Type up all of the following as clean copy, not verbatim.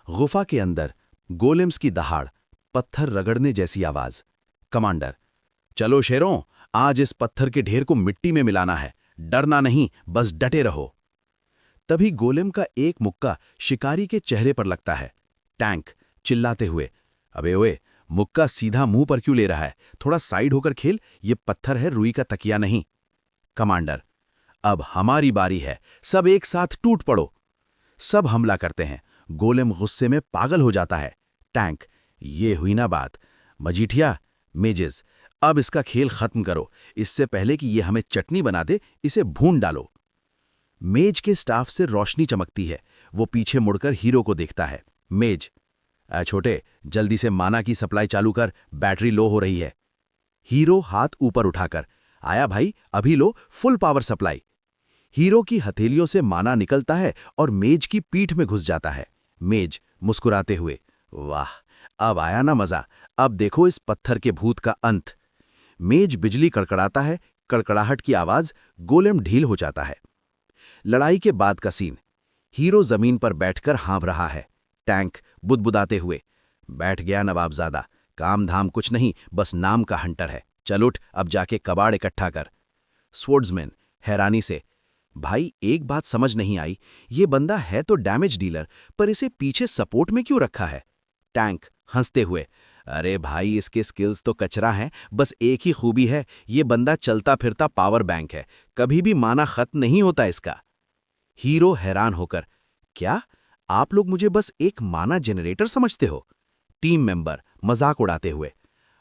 गुफा के अंदर गोलेम्स की दहाड़, पत्थर रगड़ने जैसी आवाज। कमांडर, चलो शेरों, आज इस पत्थर के ढेर को मिट्टी में मिलाना है। डरना नहीं, बस डटे रहो। तभी गोलेम का एक मुक्का शिकारी के चेहरे पर लगता है। टैंक चिल्लाते हुए, अबे ओए, मुक्का सीधा मुंह पर क्यों ले रहा है? थोड़ा साइड होकर खेल, ये पत्थर है, रुई का तकिया नहीं। कमांडर, अब हमारी बारी है, सब एक साथ टूट पड़ो। सब हमला करते हैं। गोलेम गुस्से में पागल हो जाता है। टैंक, ये हुई ना बात। मजीठिया, मेजिस, अब इसका खेल खत्म करो, इससे पहले कि ये हमें चटनी बना दे, इसे भून डालो। मेज के स्टाफ से रोशनी चमकती है। वो पीछे मुड़कर हीरो को देखता है। मेज, छोटे, जल्दी से माना की सप्लाई चालू कर, बैटरी लो हो रही है। हीरो हाथ ऊपर उठाकर, आया भाई, अभी लो, फुल पावर सप्लाई। हीरो की हथेलियों से माना निकलता है और मेज की पीठ में घुस जाता है। मेज मुस्कुराते हुए, वाह, अब आया ना मजा, अब देखो इस पत्थर के भूत का अंत। मेज बिजली कड़कड़ाता है, कड़कड़ाहट की आवाज, गोलेम ढील हो जाता है। लड़ाई के बाद का सीन। हीरो जमीन पर बैठकर हाँफ रहा है। टैंक बुदबुदाते हुए, बैठ गया नवाबजादा, काम धाम कुछ नहीं, बस नाम का हंटर है, चल उठ, अब जाके कबाड़ इकट्ठा कर। स्वर्ड्समैन हैरानी से, भाई एक बात समझ नहीं आई, ये बंदा है तो डैमेज डीलर, पर इसे पीछे सपोर्ट में क्यों रखा है? टैंक हंसते हुए, अरे भाई इसके स्किल्स तो कचरा हैं, बस एक ही खूबी है, ये बंदा चलता फिरता पावर बैंक है, कभी भी माना खत्म नहीं होता इसका। हीरो हैरान होकर, क्या आप लोग मुझे बस एक माना जनरेटर समझते हो? टीम मेंबर मजाक उड़ाते हुए,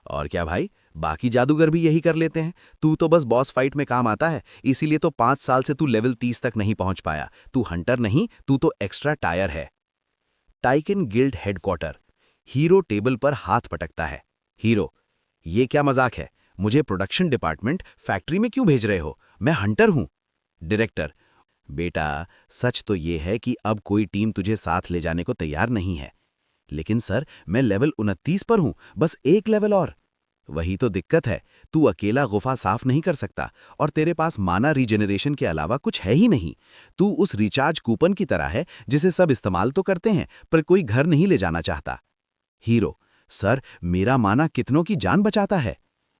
और क्या भाई, बाकी जादूगर भी यही कर लेते हैं, तू तो बस बॉस फाइट में काम आता है, इसीलिए तो 5 साल से तू लेवल 30 तक नहीं पहुंच पाया, तू हंटर नहीं, तू तो एक्स्ट्रा टायर है। Tycoon guild headquarter. Hero table पर हाथ पटकता है। हीरो, ये क्या मजाक है? मुझे प्रोडक्शन डिपार्टमेंट फैक्ट्री में क्यों भेज रहे हो? मैं हंटर हूं। डायरेक्टर, बेटा सच तो ये है कि अब कोई टीम तुझे साथ ले जाने को तैयार नहीं है, लेकिन सर मैं लेवल 29 पर हूं, बस एक लेवल और। वही तो दिक्कत है, तू अकेला गुफा साफ नहीं कर सकता और तेरे पास माना रीजेनरेशन के अलावा कुछ है ही नहीं। तू उस रिचार्ज कूपन की तरह है जिसे सब इस्तेमाल तो करते हैं पर कोई घर नहीं ले जाना चाहता। हीरो, सर मेरा माना कितनों की जान बचाता है।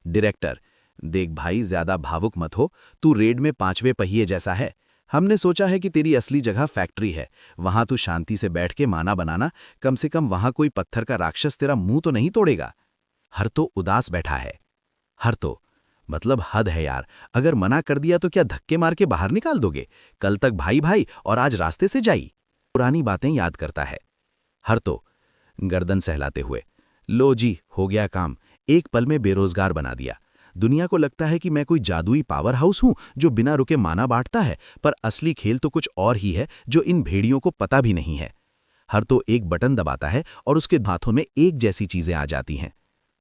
डायरेक्टर, देख भाई ज्यादा भावुक मत हो, तू रेड में 5वें पहिए जैसा है। हमने सोचा है कि तेरी असली जगह फैक्ट्री है, वहां तू शांति से बैठ के माना बनाना, कम से कम वहां कोई पत्थर का राक्षस तेरा मुंह तो नहीं तोड़ेगा। हर तो उदास बैठा है। हर तो, मतलब हद है यार, अगर मना कर दिया तो क्या धक्के मार के बाहर निकाल दोगे? कल तक भाई भाई और आज रास्ते से जाई। पुरानी बातें याद करता है। हर तो गर्दन सहलाते हुए, लो जी हो गया काम, एक पल में बेरोजगार बना दिया। दुनिया को लगता है कि मैं कोई जादुई पावर हाउस हूं जो बिना रुके माना बांटता है, पर असली खेल तो कुछ और ही है जो इन भेड़ियों को पता भी नहीं है। हर तो एक बटन दबाता है और उसके हाथों में एक जैसी चीजें आ जाती हैं।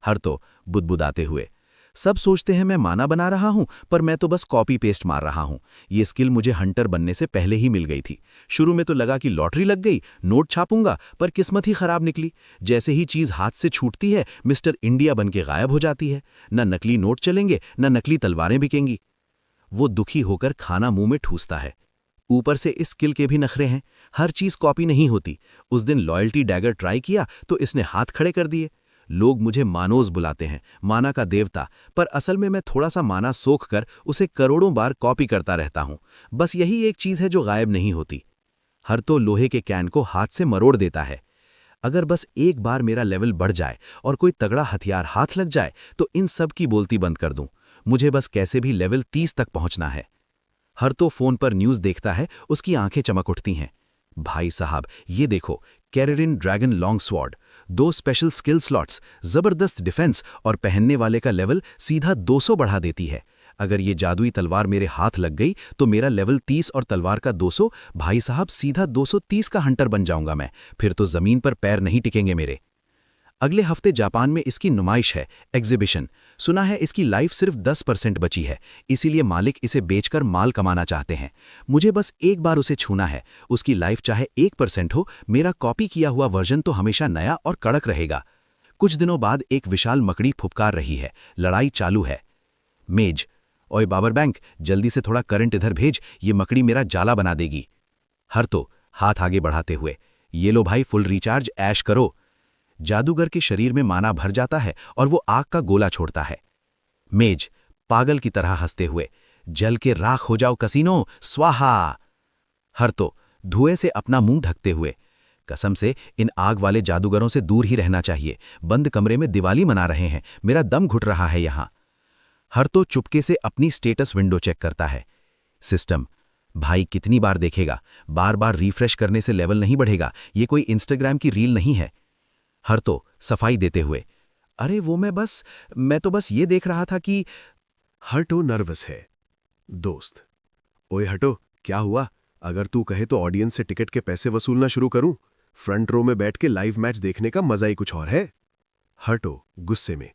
हर तो बुदबुदाते हुए, सब सोचते हैं मैं माना बना रहा हूं, पर मैं तो बस कॉपी पेस्ट मार रहा हूं। ये स्किल मुझे हंटर बनने से पहले ही मिल गई थी। शुरू में तो लगा कि लॉटरी लग गई, नोट छापूंगा, पर किस्मत ही खराब निकली। जैसे ही चीज हाथ से छूटती है, मिस्टर इंडिया बन के गायब हो जाती है। न नकली नोट चलेंगे, न नकली तलवारें बिकेंगी। वो दुखी होकर खाना मुंह में ठूसता है। ऊपर से इस स्किल के भी नखरे हैं, हर चीज कॉपी नहीं होती। उस दिन लॉयल्टी डैगर ट्राई किया तो इसने हाथ खड़े कर दिए। लोग मुझे मानोस बुलाते हैं, माना का देवता, पर असल में मैं थोड़ा सा माना सोख कर उसे करोड़ों बार कॉपी करता रहता हूं। बस यही एक चीज है जो गायब नहीं होती। हर तो लोहे के कैन को हाथ से मरोड़ देता है। अगर बस एक बार मेरा लेवल बढ़ जाए और कोई तगड़ा हथियार हाथ लग जाए तो इन सब की बोलती बंद कर दूं। मुझे बस कैसे भी लेवल 30 तक पहुंचना है। हर तो फोन पर न्यूज देखता है, उसकी आंखें चमक उठती हैं। भाई साहब ये देखो, कैरेरिन dragon long sword, 2 special skill slots, जबरदस्त डिफेंस और पहनने वाले का लेवल सीधा 200 बढ़ा देती है। अगर ये जादुई तलवार मेरे हाथ लग गई तो मेरा लेवल 30 और तलवार का 200, भाई साहब सीधा 230 का हंटर बन जाऊंगा मैं, फिर तो जमीन पर पैर नहीं टिकेंगे मेरे। अगले हफ्ते जापान में इसकी नुमाइश है, एग्जीबिशन। सुना है इसकी लाइफ सिर्फ 10% बची है, इसीलिए मालिक इसे बेचकर माल कमाना चाहते हैं। मुझे बस एक बार उसे छूना है, उसकी लाइफ चाहे 1% हो, मेरा कॉपी किया हुआ वर्जन तो हमेशा नया और कड़क रहेगा। कुछ दिनों बाद एक विशाल मकड़ी फुफकार रही है, लड़ाई चालू है। मेज, ओए बाबर बैंक, जल्दी से थोड़ा करंट इधर भेज, ये मकड़ी मेरा जाला बना देगी। हर तो हाथ आगे बढ़ाते हुए, ये लो भाई फुल रिचार्ज, ऐश करो। जादूगर के शरीर में माना भर जाता है और वो आग का गोला छोड़ता है। मेज पागल की तरह हंसते हुए, जल के राख हो जाओ कसीनो, स्वाहा। हर्तो धुएं से अपना मुंह ढकते हुए, कसम से इन आग वाले जादूगरों से दूर ही रहना चाहिए। बंद कमरे में दिवाली मना रहे हैं, मेरा दम घुट रहा है यहां। हर्तो चुपके से अपनी स्टेटस विंडो चेक करता है। सिस्टम, भाई कितनी बार देखेगा, बार बार रिफ्रेश करने से लेवल नहीं बढ़ेगा, ये कोई इंस्टाग्राम की रील नहीं है। हर्तो सफाई देते हुए, अरे वो मैं तो बस ये देख रहा था कि। हर्टो नर्वस है। दोस्त, ओए हटो, क्या हुआ? अगर तू कहे तो ऑडियंस से टिकट के पैसे वसूलना शुरू करूं। फ्रंट रो में बैठ के लाइव मैच देखने का मजा ही कुछ और है। हर्टो गुस्से में,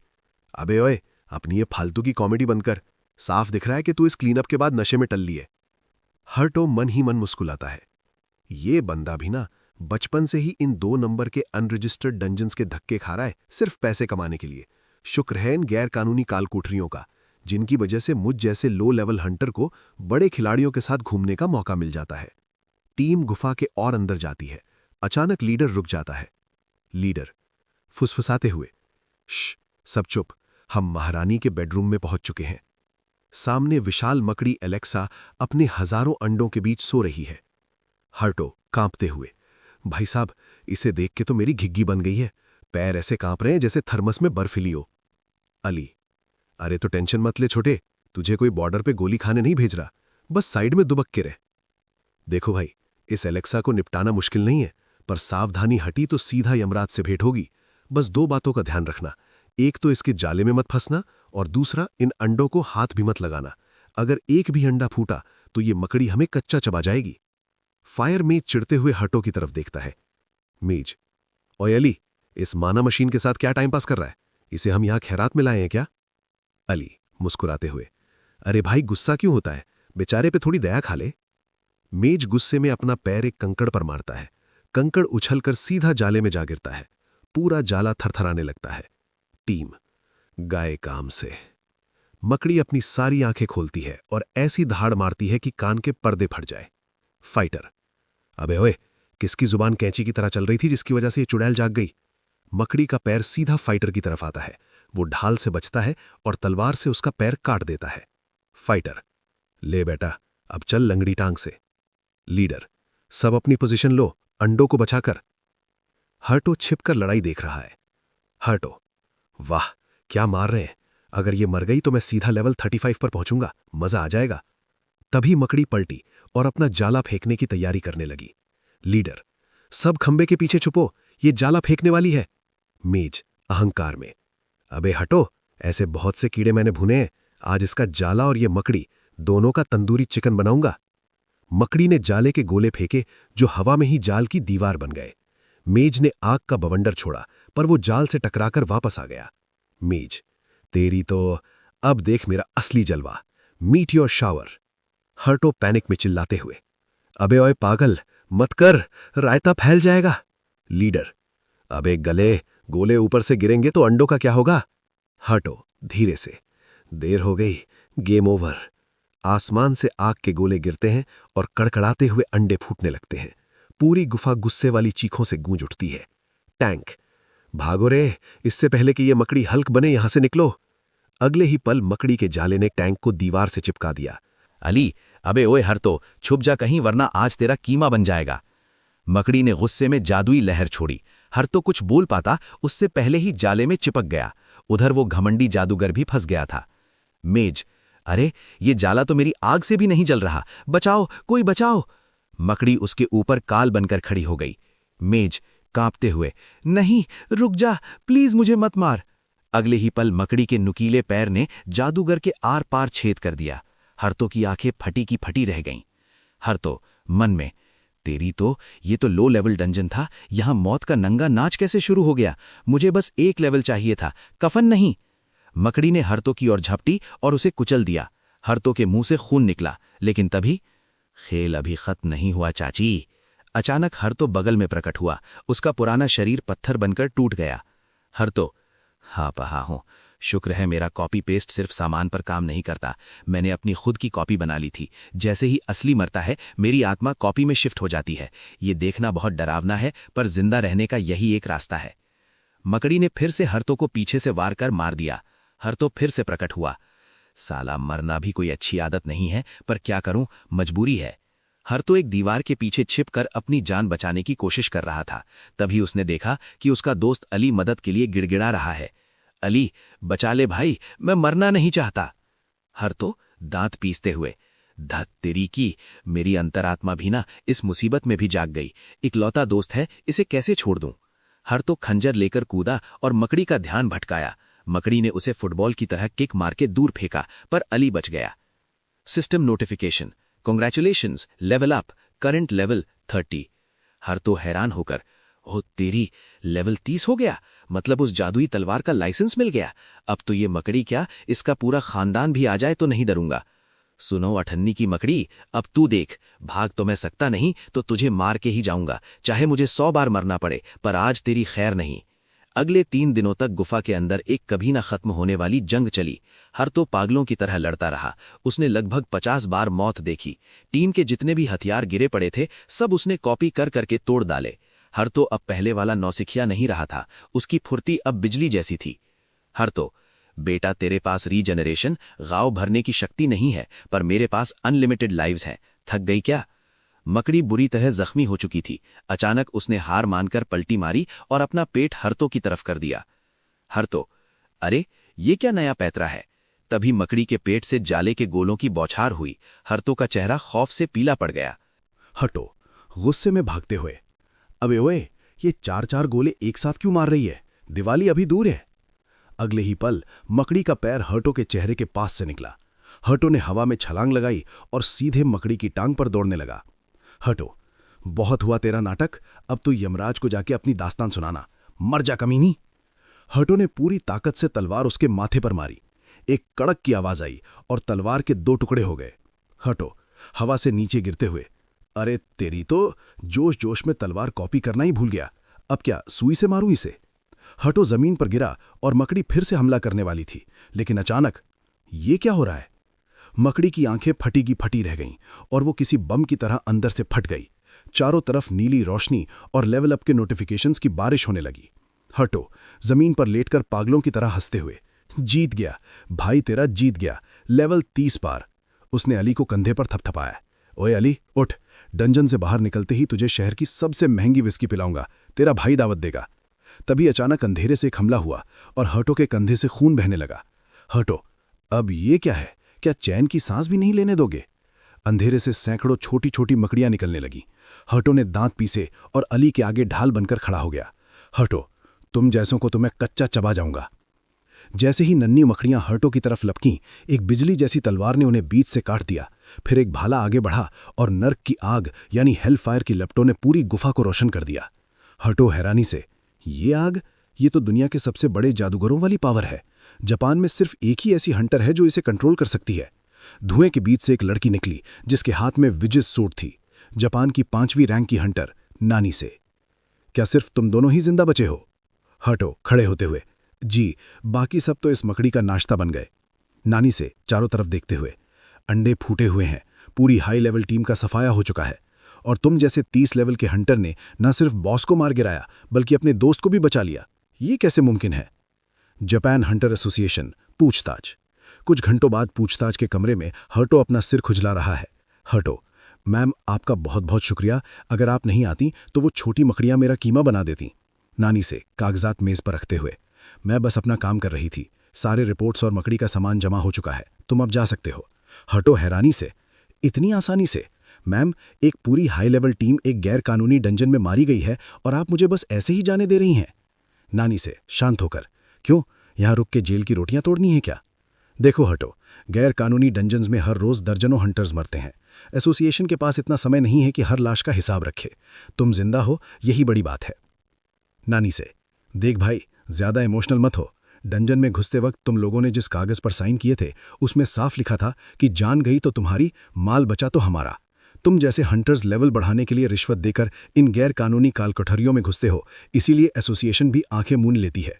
अबे ओए, अपनी ये फालतू की कॉमेडी बंद कर। साफ दिख रहा है कि तू इस क्लीनअप के बाद नशे में टल ली है। हर्टो मन ही मन मुस्कुलाता है। ये बंदा भी ना बचपन से ही इन 2 नंबर के अनरजिस्टर्ड डंजन्स के धक्के खा रहा है, सिर्फ पैसे कमाने के लिए। शुक्र है इन गैर कानूनी कालकोठरियों का, जिनकी वजह से मुझ जैसे लो लेवल हंटर को बड़े खिलाड़ियों के साथ घूमने का मौका मिल जाता है। टीम गुफा के और अंदर जाती है। अचानक लीडर रुक जाता है। लीडर फुसफुसाते हुए, श्श, सब चुप, हम महारानी के बेडरूम में पहुंच चुके हैं। सामने विशाल मकड़ी एलेक्सा अपने हजारों अंडों के बीच सो रही है। हर्टो कांपते हुए, भाई साहब, इसे देख के तो मेरी घिग्गी बन गई है। पैर ऐसे कांप रहे हैं जैसे थर्मस में बर्फ हिली हो। अली, अरे तो टेंशन मत ले छोटे, तुझे कोई बॉर्डर पे गोली खाने नहीं भेज रहा, बस साइड में दुबक के रह। देखो भाई, इस एलेक्सा को निपटाना मुश्किल नहीं है, पर सावधानी हटी तो सीधा यमराज से भेंट होगी। बस 2 बातों का ध्यान रखना, एक तो इसके जाले में मत फंसना, और दूसरा इन अंडों को हाथ भी मत लगाना। अगर एक भी अंडा फूटा तो ये मकड़ी हमें कच्चा चबा जाएगी। फायर मेज चिढ़ते हुए हर्टो की तरफ देखता है। मेज, ओए अली, इस माना मशीन के साथ क्या टाइम पास कर रहा है? इसे हम यहां खैरात में लाए हैं क्या? अली मुस्कुराते हुए, अरे भाई गुस्सा क्यों होता है, बेचारे पे थोड़ी दया खा ले। मेज गुस्से में अपना पैर एक कंकड़ पर मारता है। कंकड़ उछलकर सीधा जाले में जा गिरता है। पूरा जाला थरथराने लगता है। टीम गाय काम से। मकड़ी अपनी सारी आंखें खोलती है और ऐसी दहाड़ मारती है कि कान के पर्दे फट जाए। फाइटर, अबे ओए, किसकी जुबान कैंची की तरह चल रही थी जिसकी वजह से ये चुड़ैल जाग गई? मकड़ी का पैर सीधा फाइटर की तरफ आता है। वो ढाल से बचता है और तलवार से उसका पैर काट देता है। फाइटर, ले बेटा, अब चल लंगड़ी टांग से। लीडर, सब अपनी पोजीशन लो, अंडों को बचाकर। हर्टो छिपकर लड़ाई देख रहा है। हर्टो, वाह क्या मार रहे हैं, अगर ये मर गई तो मैं सीधा लेवल 35 पर पहुंचूंगा, मजा आ जाएगा। तभी मकड़ी पलटी और अपना जाला फेंकने की तैयारी करने लगी। लीडर, सब खंबे के पीछे छुपो, ये जाला फेंकने वाली है। मेज अहंकार में, अबे हटो, ऐसे बहुत से कीड़े मैंने भुने हैं, आज इसका जाला और ये मकड़ी दोनों का तंदूरी चिकन बनाऊंगा। मकड़ी ने जाले के गोले फेंके जो हवा में ही जाल की दीवार बन गए। मेज ने आग का बवंडर छोड़ा, पर वो जाल से टकराकर वापस आ गया। मेज, तेरी तो अब देख मेरा असली जलवा, मीट योर शावर। हर्टो पैनिक में चिल्लाते हुए, अबे ओए पागल, मत कर, रायता फैल जाएगा। लीडर, अबे गले, गोले ऊपर से गिरेंगे तो अंडों का क्या होगा? हर्टो धीरे से, देर हो गई, गेम ओवर। आसमान से आग के गोले गिरते हैं और कड़कड़ाते हुए अंडे फूटने लगते हैं। पूरी गुफा गुस्से वाली चीखों से गूंज उठती है। टैंक, भागो रे, इससे पहले कि ये मकड़ी हल्क बने, यहां से निकलो। अगले ही पल मकड़ी के जाले ने टैंक को दीवार से चिपका दिया। अली, अबे ओए हर्तो, छुप जा कहीं वरना आज तेरा कीमा बन जाएगा। मकड़ी ने गुस्से में जादुई लहर छोड़ी। हर्तो कुछ बोल पाता उससे पहले ही जाले में चिपक गया। उधर वो घमंडी जादूगर भी फंस गया था। मेज, अरे ये जाला तो मेरी आग से भी नहीं जल रहा, बचाओ, कोई बचाओ। मकड़ी उसके ऊपर काल बनकर खड़ी हो गई। मेज कांपते हुए, नहीं, रुक जा, प्लीज मुझे मत मार। अगले ही पल मकड़ी के नुकीले पैर ने जादूगर के आर पार छेद कर दिया। हर्तो की आंखें फटी की फटी रह गईं। हर्तो मन में, तेरी तो ये तो लो लेवल डंजन था, यहां मौत का नंगा नाच कैसे शुरू हो गया? मुझे बस एक लेवल चाहिए था, कफन नहीं। मकड़ी ने हर्तो की ओर झपटी और उसे कुचल दिया। हर्तो के मुंह से खून निकला, लेकिन तभी, खेल अभी खत्म नहीं हुआ चाची। अचानक हर्तो बगल में प्रकट हुआ। उसका पुराना शरीर पत्थर बनकर टूट गया। हर्तो, हाँ पहा हूं, शुक्र है मेरा कॉपी पेस्ट सिर्फ सामान पर काम नहीं करता। मैंने अपनी खुद की कॉपी बना ली थी। जैसे ही असली मरता है मेरी आत्मा कॉपी में शिफ्ट हो जाती है। ये देखना बहुत डरावना है, पर जिंदा रहने का यही एक रास्ता है। मकड़ी ने फिर से हरतो को पीछे से वार कर मार दिया। हरतो फिर से प्रकट हुआ। साला, मरना भी कोई अच्छी आदत नहीं है, पर क्या करूं, मजबूरी है। हरतो एक दीवार के पीछे छिपकर अपनी जान बचाने की कोशिश कर रहा था। तभी उसने देखा कि उसका दोस्त अली मदद के लिए गिड़गिड़ा रहा है। अली, बचा ले भाई, मैं मरना नहीं चाहता। हरतो दांत पीसते हुए, धत तेरी की, मेरी अंतरात्मा भी ना इस मुसीबत में भी जाग गई। इकलौता दोस्त है, इसे कैसे छोड़ दूं। हरतो खंजर लेकर कूदा और मकड़ी का ध्यान भटकाया। मकड़ी ने उसे फुटबॉल की तरह किक मार के दूर फेंका, पर अली बच गया। System notification, congratulations, level up, current level 30। हरतो हैरान होकर, ओह तेरी, लेवल 30 हो गया, मतलब उस जादुई तलवार का लाइसेंस मिल गया। अब तो ये मकड़ी क्या, इसका पूरा खानदान भी आ जाए तो नहीं डरूंगा। सुनो अठन्नी की मकड़ी, अब तू देख, भाग तो मैं सकता नहीं, तो तुझे मार के ही जाऊंगा, चाहे मुझे 100 बार मरना पड़े, पर आज तेरी खैर नहीं। अगले 3 दिनों तक गुफा के अंदर एक कभी ना खत्म होने वाली जंग चली। हरतो पागलों की तरह लड़ता रहा। उसने लगभग 50 बार मौत देखी। टीम के जितने भी हथियार गिरे पड़े थे, सब उसने कॉपी कर करके तोड़ डाले। हरतो अब पहले वाला नौसिखिया नहीं रहा था। उसकी फुर्ती अब बिजली जैसी थी। हरतो, बेटा, तेरे पास रीजनरेशन, गांव भरने की शक्ति नहीं है, पर मेरे पास अनलिमिटेड लाइव्स हैं। थक गई क्या? मकड़ी बुरी तरह जख्मी हो चुकी थी। अचानक उसने हार मानकर पलटी मारी और अपना पेट हरतो की तरफ कर दिया। हरतो, अरे ये क्या नया पैतरा है? तभी मकड़ी के पेट से जाले के गोलों की बौछार हुई। हरतो का चेहरा खौफ से पीला पड़ गया। हटो, गुस्से में भागते हुए, अबे ओए, ये 4-4 गोले एक साथ क्यों मार रही है? दिवाली अभी दूर है। अगले ही पल मकड़ी का पैर हर्टो के चेहरे के पास से निकला। हर्टो ने हवा में छलांग लगाई और सीधे मकड़ी की टांग पर दौड़ने लगा। हर्टो, बहुत हुआ तेरा नाटक, अब तो यमराज को जाके अपनी दास्तान सुनाना। मर जा कमीनी। हर्टो ने पूरी ताकत से तलवार उसके माथे पर मारी। एक कड़क की आवाज आई और तलवार के 2 टुकड़े हो गए। हर्टो हवा से नीचे गिरते हुए, अरे तेरी तो, जोश जोश में तलवार कॉपी करना ही भूल गया। अब क्या सुई से मारूं इसे? हर्टो जमीन पर गिरा और मकड़ी फिर से हमला करने वाली थी, लेकिन अचानक, ये क्या हो रहा है? मकड़ी की आंखें फटी की फटी रह गईं और वो किसी बम की तरह अंदर से फट गई। चारों तरफ नीली रोशनी और लेवल अप के नोटिफिकेशंस की बारिश होने लगी। हर्टो जमीन पर लेटकर पागलों की तरह हंसते हुए, जीत गया भाई, तेरा जीत गया, लेवल 30 पार। उसने अली को कंधे पर थपथपाया। ओए अली, उठ, डंजन से बाहर निकलते ही तुझे शहर की सबसे महंगी विस्की पिलाऊंगा, तेरा भाई दावत देगा। तभी अचानक अंधेरे से एक हमला हुआ और हर्टो के कंधे से खून बहने लगा। हर्टो, अब ये क्या है? क्या चैन की सांस भी नहीं लेने दोगे? अंधेरे से सैकड़ों छोटी छोटी मकड़ियां निकलने लगी। हर्टो ने दांत पीसे और अली के आगे ढाल बनकर खड़ा हो गया। हर्टो, तुम जैसों को तो मैं कच्चा चबा जाऊंगा। जैसे ही नन्ही मकड़ियां हर्टो की तरफ लपकीं, एक बिजली जैसी तलवार ने उन्हें बीच से काट दिया। फिर एक भाला आगे बढ़ा और नर्क की आग यानी हेल फायर की लपटों ने पूरी गुफा को रोशन कर दिया। हर्टो हैरानी से, ये आग, ये तो दुनिया के सबसे बड़े जादूगरों वाली पावर है। जापान में सिर्फ एक ही ऐसी हंटर है जो इसे कंट्रोल कर सकती है। धुएं के बीच से एक लड़की निकली जिसके हाथ में विजिस सूट थी। जापान की 5वीं रैंक की हंटर नानी से। क्या सिर्फ तुम दोनों ही जिंदा बचे हो? हर्टो खड़े होते हुए, जी, बाकी सब तो इस मकड़ी का नाश्ता बन गए। नानी से चारों तरफ देखते हुए, अंडे फूटे हुए हैं, पूरी हाई लेवल टीम का सफाया हो चुका है, और तुम जैसे 30 लेवल के हंटर ने न सिर्फ बॉस को मार गिराया बल्कि अपने दोस्त को भी बचा लिया। ये कैसे मुमकिन है? जापान हंटर एसोसिएशन पूछताछ। कुछ घंटों बाद पूछताछ के कमरे में हर्टो अपना सिर खुजला रहा है। हर्टो, मैम, आपका बहुत बहुत शुक्रिया, अगर आप नहीं आती तो वो छोटी मकड़ियां मेरा कीमा बना देती। नानी से कागजात मेज पर रखते हुए, मैं बस अपना काम कर रही थी, सारे रिपोर्ट्स और मकड़ी का सामान जमा हो चुका है, तुम अब जा सकते हो। हर्टो हैरानी से, इतनी आसानी से? मैम, एक पूरी हाई लेवल टीम एक गैर कानूनी डंजन में मारी गई है और आप मुझे बस ऐसे ही जाने दे रही हैं? नानी से शांत होकर, क्यों, यहां रुक के जेल की रोटियां तोड़नी है क्या? देखो हर्टो, गैर कानूनी डंजन्स में हर रोज दर्जनों हंटर्स मरते हैं। एसोसिएशन के पास इतना समय नहीं है कि हर लाश का हिसाब रखे। तुम जिंदा हो, यही बड़ी बात है। नानी से, देख भाई, ज्यादा इमोशनल मत हो। डंजन में घुसते वक्त तुम लोगों ने जिस कागज पर साइन किए थे उसमें साफ लिखा था कि जान गई तो तुम्हारी, माल बचा तो हमारा। तुम जैसे हंटर्स लेवल बढ़ाने के लिए रिश्वत देकर इन गैर कानूनी कालकोठरियों में घुसते हो, इसीलिए एसोसिएशन भी आंखें मूंद लेती है।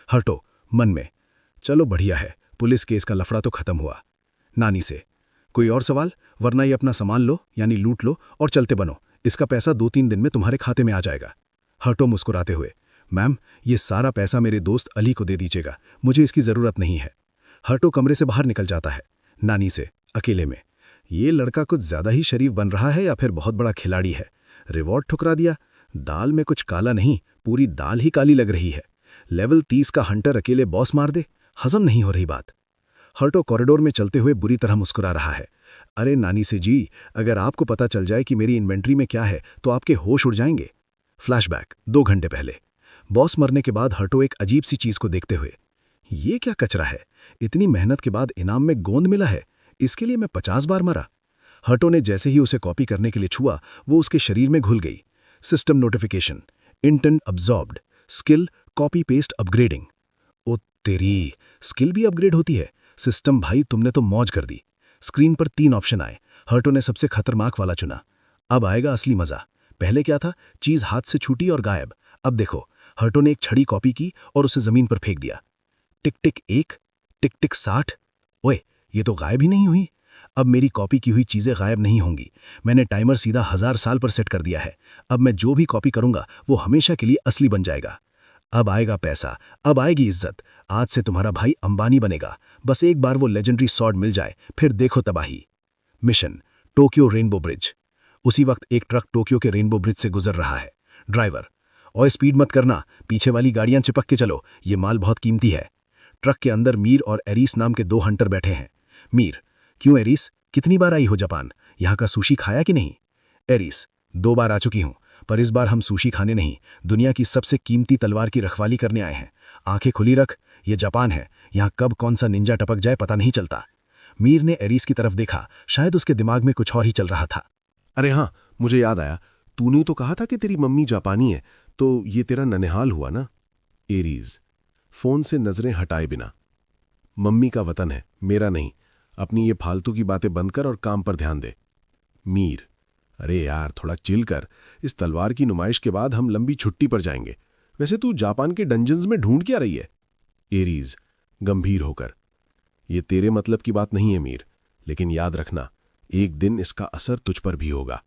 हर्टो मन में, चलो बढ़िया है, पुलिस केस का लफड़ा तो खत्म हुआ। नानी से, कोई और सवाल? वरना ये अपना सामान लो यानी लूट लो और चलते बनो। इसका पैसा 2-3 दिन में तुम्हारे खाते में आ जाएगा। हर्टो मुस्कुराते हुए, मैम ये सारा पैसा मेरे दोस्त अली को दे दीजिएगा, मुझे इसकी ज़रूरत नहीं है। हर्टो कमरे से बाहर निकल जाता है। नानी से, अकेले में, ये लड़का कुछ ज़्यादा ही शरीफ बन रहा है या फिर बहुत बड़ा खिलाड़ी है। रिवॉर्ड ठुकरा दिया। दाल में कुछ काला नहीं, पूरी दाल ही काली लग रही है। लेवल 30 का हंटर अकेले बॉस मार दे, हजम नहीं हो रही बात। हर्टो कॉरिडोर में चलते हुए बुरी तरह मुस्कुरा रहा है। अरे नानी से जी, अगर आपको पता चल जाए कि मेरी इन्वेंट्री में क्या है तो आपके होश उड़ जाएंगे। फ्लैशबैक 2 घंटे पहले। बॉस मरने के बाद हर्टो एक अजीब सी चीज को देखते हुए, ये क्या कचरा है? इतनी मेहनत के बाद इनाम में गोंद मिला है, इसके लिए मैं 50 बार मरा। हर्टो ने जैसे ही उसे कॉपी करने के लिए छुआ, वो उसके शरीर में घुल गई। System notification, intent absorbed, skill copy paste upgrading. ओ तेरी, स्किल भी अपग्रेड होती है? सिस्टम भाई तुमने तो मौज कर दी। स्क्रीन पर 3 ऑप्शन आए। हर्टो ने सबसे खतरनाक वाला चुना। अब आएगा असली मजा। पहले क्या था, चीज हाथ से छूटी और गायब। अब देखो, हर्टो ने एक छड़ी कॉपी की और उसे जमीन पर फेंक दिया। टिक टिक 1, टिक टिक 60। ओए, ये तो गायब ही नहीं हुई। अब मेरी कॉपी की हुई चीजें गायब नहीं होंगी। मैंने टाइमर सीधा 1000 साल पर सेट कर दिया है। अब मैं जो भी कॉपी करूंगा वो हमेशा के लिए असली बन जाएगा। अब आएगा पैसा, अब आएगी इज्जत। आज से तुम्हारा भाई अंबानी बनेगा। बस एक बार वो लेजेंडरी सॉर्ड मिल जाए, फिर देखो तबाही। Mission, Tokyo rainbow bridge. उसी वक्त एक ट्रक टोक्यो के रेनबो ब्रिज से गुजर रहा है। ड्राइवर, और स्पीड मत करना, पीछे वाली गाड़ियां चिपक के चलो, ये माल बहुत कीमती है। ट्रक के अंदर मीर और एरिस नाम के 2 हंटर बैठे हैं। मीर, क्यों एरिस, कितनी बार आई हो जापान? यहाँ का सुशी खाया कि नहीं? एरिस, 2 बार आ चुकी हूँ, पर इस बार हम सुशी खाने नहीं, दुनिया की सबसे कीमती तलवार की रखवाली करने आए हैं। आंखें खुली रख, ये जापान है, यहाँ कब कौन सा निंजा टपक जाए पता नहीं चलता। मीर ने एरिस की तरफ देखा, शायद उसके दिमाग में कुछ और ही चल रहा था। अरे हाँ, मुझे याद आया, तूने तो कहा था कि तेरी मम्मी जापानी है, तो ये तेरा ननिहाल हुआ ना? एरीज, फोन से नजरें हटाए बिना, मम्मी का वतन है, मेरा नहीं। अपनी ये फालतू की बातें बंद कर और काम पर ध्यान दे। मीर, अरे यार थोड़ा चिल कर, इस तलवार की नुमाइश के बाद हम लंबी छुट्टी पर जाएंगे। वैसे तू जापान के डंजन्स में ढूंढ क्या रही है? एरीज, गंभीर होकर, ये तेरे मतलब की बात नहीं है मीर, लेकिन याद रखना, एक दिन इसका असर तुझ पर भी होगा।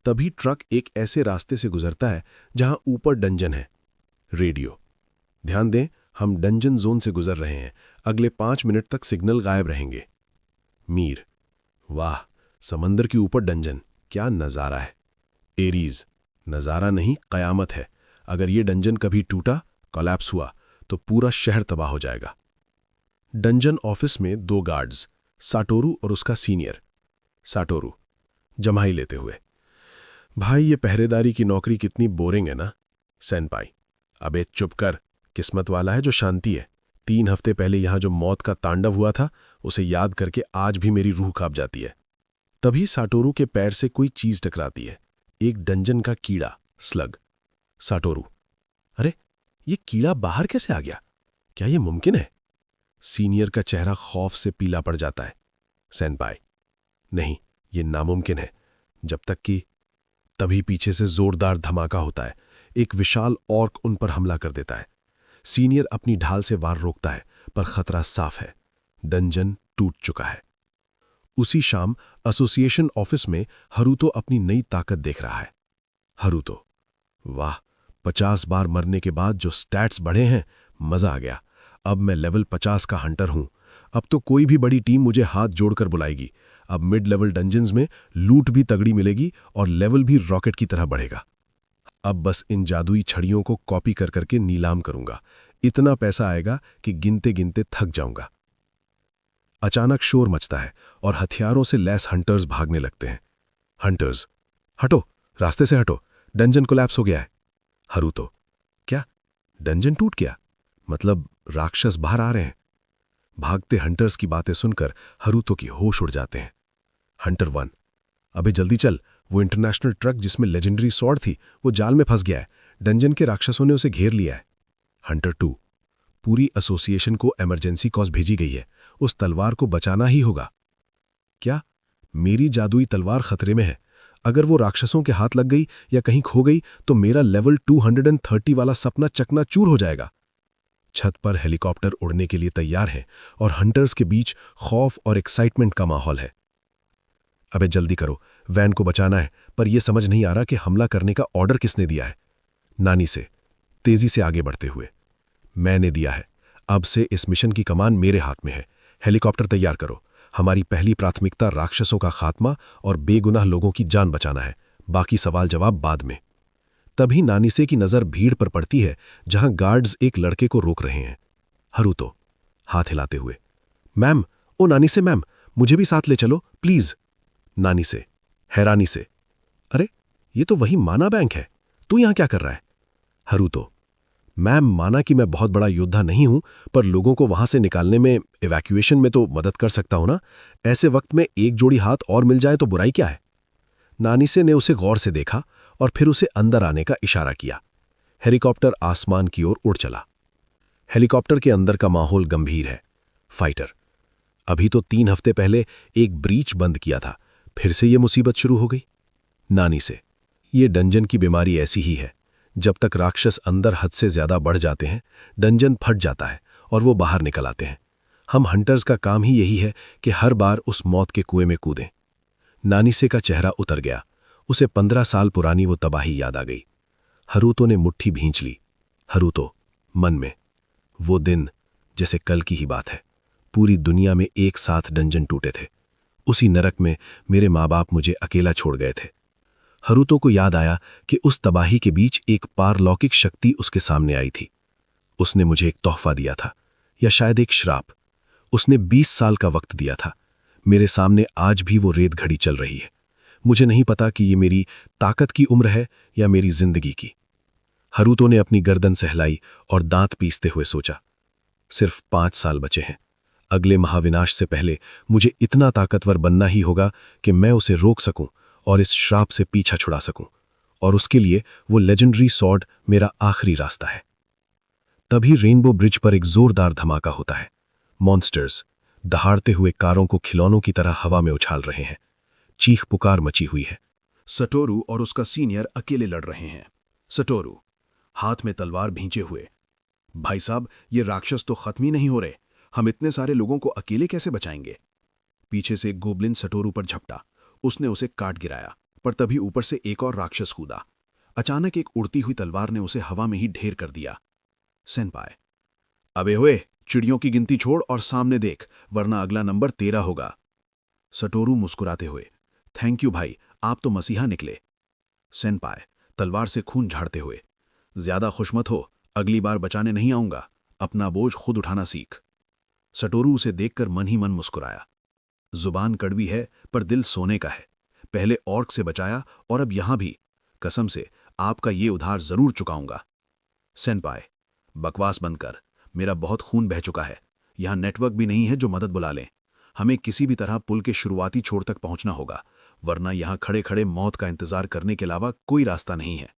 तभी ट्रक एक ऐसे रास्ते से गुजरता है जहां ऊपर डंजन है। रेडियो, ध्यान दें, हम डंजन जोन से गुजर रहे हैं, अगले 5 मिनट तक सिग्नल गायब रहेंगे। मीर, वाह, समंदर के ऊपर डंजन, क्या नजारा है। एरीज, नजारा नहीं, कयामत है। अगर ये डंजन कभी टूटा, कोलैप्स हुआ, तो पूरा शहर तबाह हो जाएगा। डंजन ऑफिस में 2 गार्ड्स, साटोरू और उसका सीनियर। साटोरू, जम्हाई लेते हुए, भाई ये पहरेदारी की नौकरी कितनी बोरिंग है ना। सेनपाई, अबे चुप कर, किस्मत वाला है जो शांति है। 3 हफ्ते पहले यहां जो मौत का तांडव हुआ था, उसे याद करके आज भी मेरी रूह कांप जाती है। तभी साटोरू के पैर से कोई चीज टकराती है, एक डंजन का कीड़ा, स्लग। साटोरू, अरे ये कीड़ा बाहर कैसे आ गया? क्या ये मुमकिन है? सीनियर का चेहरा खौफ से पीला पड़ जाता है। सेनपाई, नहीं, ये नामुमकिन है, जब तक कि। तभी पीछे से जोरदार धमाका होता है, एक विशाल ऑर्क उन पर हमला कर देता है। सीनियर अपनी ढाल से वार रोकता है, पर खतरा साफ है, डंजन टूट चुका है। उसी शाम एसोसिएशन ऑफिस में हरुतो अपनी नई ताकत देख रहा है। हरुतो, वाह, 50 बार मरने के बाद जो स्टैट्स बढ़े हैं, मजा आ गया। अब मैं लेवल 50 का हंटर हूं। अब तो कोई भी बड़ी टीम मुझे हाथ जोड़कर बुलाएगी। अब मिड लेवल डंजन्स में लूट भी तगड़ी मिलेगी और लेवल भी रॉकेट की तरह बढ़ेगा। अब बस इन जादुई छड़ियों को कॉपी कर करके नीलाम करूंगा। इतना पैसा आएगा कि गिनते गिनते थक जाऊंगा। अचानक शोर मचता है और हथियारों से लैस हंटर्स भागने लगते हैं। हंटर्स, हटो, रास्ते से हटो, डंजन कोलैप्स हो गया है। हरुतो, क्या? डंजन टूट गया? मतलब राक्षस बाहर आ रहे हैं? भागते हंटर्स की बातें सुनकर हरुतो की होश उड़ जाते हैं। हंटर 1, अबे जल्दी चल, वो इंटरनेशनल ट्रक जिसमें लेजेंडरी सॉर्ड थी, वो जाल में फंस गया है। डंजन के राक्षसों ने उसे घेर लिया है। हंटर 2, पूरी एसोसिएशन को इमरजेंसी कॉल भेजी गई है, उस तलवार को बचाना ही होगा। क्या? मेरी जादुई तलवार खतरे में है। अगर वो राक्षसों के हाथ लग गई या कहीं खो गई तो मेरा लेवल 230 वाला सपना चकनाचूर हो जाएगा। छत पर हेलीकॉप्टर उड़ने के लिए तैयार हैं और हंटर्स के बीच खौफ और एक्साइटमेंट का माहौल है। अबे जल्दी करो, वैन को बचाना है, पर यह समझ नहीं आ रहा कि हमला करने का ऑर्डर किसने दिया है। नानी से तेजी से आगे बढ़ते हुए, मैंने दिया है। अब से इस मिशन की कमान मेरे हाथ में है। हेलीकॉप्टर तैयार करो। हमारी पहली प्राथमिकता राक्षसों का खात्मा और बेगुनाह लोगों की जान बचाना है, बाकी सवाल जवाब बाद में। तभी नानी से की नजर भीड़ पर पड़ती है जहां गार्ड्स एक लड़के को रोक रहे हैं। हरूतो हाथ हिलाते हुए, मैम, ओ नानी से मैम, मुझे भी साथ ले चलो प्लीज। नानी से हैरानी से, अरे ये तो वही माना बैंक है, तू यहां क्या कर रहा है? हरूतो, मैम, माना कि मैं बहुत बड़ा योद्धा नहीं हूं, पर लोगों को वहां से निकालने में, इवैक्यूएशन में तो मदद कर सकता हूं ना। ऐसे वक्त में एक जोड़ी हाथ और मिल जाए तो बुराई क्या है? नानी से ने उसे गौर से देखा और फिर उसे अंदर आने का इशारा किया। हेलीकॉप्टर आसमान की ओर उड़ चला। हेलीकॉप्टर के अंदर का माहौल गंभीर है। फाइटर, अभी तो 3 हफ्ते पहले एक ब्रीच बंद किया था, फिर से ये मुसीबत शुरू हो गई। नानी से, ये डंजन की बीमारी ऐसी ही है। जब तक राक्षस अंदर हद से ज्यादा बढ़ जाते हैं, डंजन फट जाता है और वो बाहर निकल आते हैं। हम हंटर्स का काम ही यही है कि हर बार उस मौत के कुएं में कूदें। नानीसे का चेहरा उतर गया। उसे 15 साल पुरानी वो तबाही याद आ गई। हरूतो ने मुट्ठी भींच ली। हरूतो मन में, वो दिन जैसे कल की ही बात है। पूरी दुनिया में एक साथ डंजन टूटे थे। उसी नरक में मेरे माँ बाप मुझे अकेला छोड़ गए थे। हरूतो को याद आया कि उस तबाही के बीच एक पारलौकिक शक्ति उसके सामने आई थी। उसने मुझे एक तोहफा दिया था, या शायद एक श्राप। उसने 20 साल का वक्त दिया था। मेरे सामने आज भी वो रेत घड़ी चल रही है। मुझे नहीं पता कि ये मेरी ताकत की उम्र है या मेरी जिंदगी की। हरूतो ने अपनी गर्दन सहलाई और दांत पीसते हुए सोचा, सिर्फ 5 साल बचे हैं। अगले महाविनाश से पहले मुझे इतना ताकतवर बनना ही होगा कि मैं उसे रोक सकूं और इस श्राप से पीछा छुड़ा सकूं, और उसके लिए वो लेजेंडरी सॉर्ड मेरा आखिरी रास्ता है। तभी रेनबो ब्रिज पर एक जोरदार धमाका होता है। मॉन्स्टर्स दहाड़ते हुए कारों को खिलौनों की तरह हवा में उछाल रहे हैं। चीख पुकार मची हुई है। सटोरू और उसका सीनियर अकेले लड़ रहे हैं। सटोरू हाथ में तलवार भींचे हुए, भाई साहब, ये राक्षस तो खत्म ही नहीं हो रहे। हम इतने सारे लोगों को अकेले कैसे बचाएंगे? पीछे से एक गोब्लिन सटोरू पर झपटा। उसने उसे काट गिराया, पर तभी ऊपर से एक और राक्षस कूदा। अचानक एक उड़ती हुई तलवार ने उसे हवा में ही ढेर कर दिया। सेनपाई, अबे होए, चिड़ियों की गिनती छोड़ और सामने देख, वरना अगला नंबर तेरा होगा। सटोरू मुस्कुराते हुए, थैंक यू भाई, आप तो मसीहा निकले। सेनपाई तलवार से खून झाड़ते हुए, ज्यादा खुश मत हो, अगली बार बचाने नहीं आऊंगा, अपना बोझ खुद उठाना सीख। सटोरू उसे देखकर मन ही मन मुस्कुराया। जुबान कड़वी है पर दिल सोने का है। पहले ऑर्क से बचाया और अब यहां भी। कसम से आपका ये उधार जरूर चुकाऊंगा। सेनपाई, बकवास बंद कर, मेरा बहुत खून बह चुका है। यहां नेटवर्क भी नहीं है जो मदद बुला लें। हमें किसी भी तरह पुल के शुरुआती छोर तक पहुंचना होगा, वरना यहां खड़े खड़े मौत का इंतजार करने के अलावा कोई रास्ता नहीं है।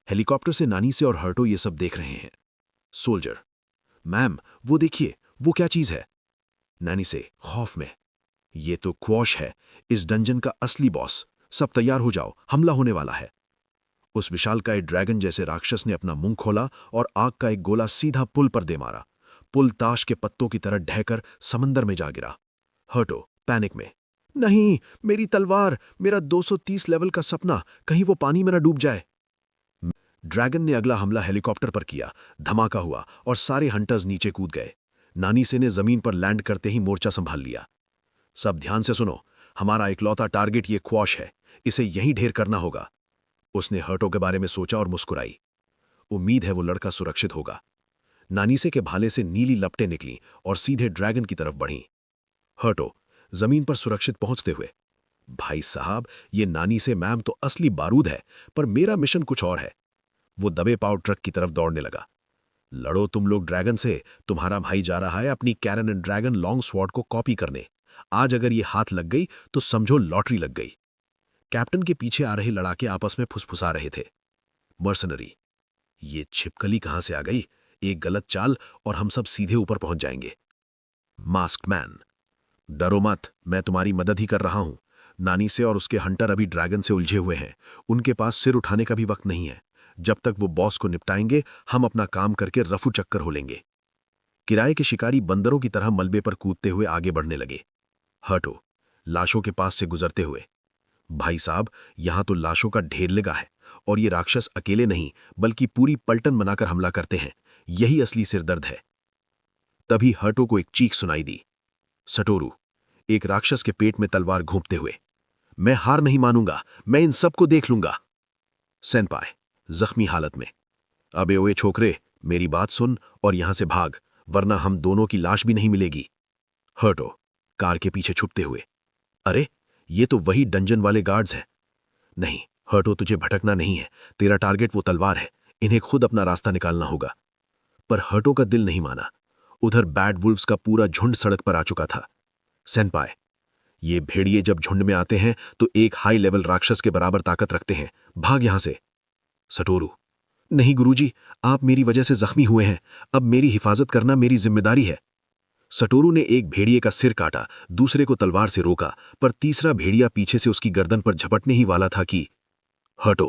हेलीकॉप्टर से नानी से और हर्टो ये सब देख रहे हैं। सोल्जर, मैम, वो देखिए, वो क्या चीज है? नानी से खौफ में, ये तो क्वॉश है, इस डंजन का असली बॉस। सब तैयार हो जाओ, हमला होने वाला है। उस विशालकाय ड्रैगन जैसे राक्षस ने अपना मुंह खोला और आग का एक गोला सीधा पुल पर दे मारा। पुल ताश के पत्तों की तरह ढहकर समंदर में जा गिरा। हर्टो पैनिक में, नहीं, मेरी तलवार, मेरा 230 लेवल का सपना, कहीं वो पानी में न डूब जाए। ड्रैगन ने अगला हमला हेलीकॉप्टर पर किया। धमाका हुआ और सारे हंटर्स नीचे कूद गए। नानी से ने जमीन पर लैंड करते ही मोर्चा संभाल लिया। सब ध्यान से सुनो, हमारा इकलौता टारगेट ये क्वॉश है, इसे यहीं ढेर करना होगा। उसने हर्टो के बारे में सोचा और मुस्कुराई। उम्मीद है वो लड़का सुरक्षित होगा। नानीसे के भाले से नीली लपटें निकलीं और सीधे ड्रैगन की तरफ बढ़ीं। हर्टो जमीन पर सुरक्षित पहुंचते हुए, भाई साहब, ये नानी से मैम तो असली बारूद है, पर मेरा मिशन कुछ और है। वो दबे पाव ट्रक की तरफ दौड़ने लगा। लड़ो तुम लोग ड्रैगन से, तुम्हारा भाई जा रहा है अपनी कैरन एंड ड्रैगन लॉन्ग स्वॉर्ड को कॉपी करने। आज अगर ये हाथ लग गई तो समझो लॉटरी लग गई। कैप्टन के पीछे आ रहे लड़ाके आपस में फुसफुसा रहे थे। मर्सनरी, ये छिपकली कहां से आ गई? एक गलत चाल और हम सब सीधे ऊपर पहुंच जाएंगे। मास्क्ड मैन, डरो मत, मैं तुम्हारी मदद ही कर रहा हूं। नानी से और उसके हंटर अभी ड्रैगन से उलझे हुए हैं। उनके पास सिर उठाने का भी वक्त नहीं है। जब तक वो बॉस को निपटाएंगे, हम अपना काम करके रफू चक्कर हो लेंगे। किराए के शिकारी बंदरों की तरह मलबे पर कूदते हुए आगे बढ़ने लगे। हटो, लाशों के पास से गुजरते हुए। भाई साहब, यहां तो लाशों का ढेर लगा है, और ये राक्षस अकेले नहीं बल्कि पूरी पलटन बनाकर हमला करते हैं। यही असली सिरदर्द है। तभी हर्टो को एक चीख सुनाई दी। सटोरू, एक राक्षस के पेट में तलवार घोंपते हुए। मैं हार नहीं मानूंगा, मैं इन सबको देख लूंगा। सेनपाई, जख्मी हालत में, अबे ओए छोकरे, मेरी बात सुन और यहां से भाग, वरना हम दोनों की लाश भी नहीं मिलेगी। हर्टो, कार के पीछे छुपते हुए। अरे, ये तो वही डंजन वाले गार्ड्स हैं। नहीं हर्टो, तुझे भटकना नहीं है। तेरा टारगेट वो तलवार है। इन्हें खुद अपना रास्ता निकालना होगा। पर हर्टो का दिल नहीं माना। उधर बैड वुल्फ्स का पूरा झुंड सड़क पर आ चुका था। सेनपाई, ये भेड़िए जब झुंड में आते हैं तो एक हाई लेवल राक्षस के बराबर ताकत रखते हैं। भाग यहां से। सटोरू, नहीं गुरुजी, आप मेरी वजह से जख्मी हुए हैं। अब मेरी हिफाजत करना मेरी जिम्मेदारी है। सटोरू ने एक भेड़िए का सिर काटा, दूसरे को तलवार से रोका, पर तीसरा भेड़िया पीछे से उसकी गर्दन पर झपटने ही वाला था कि हटो,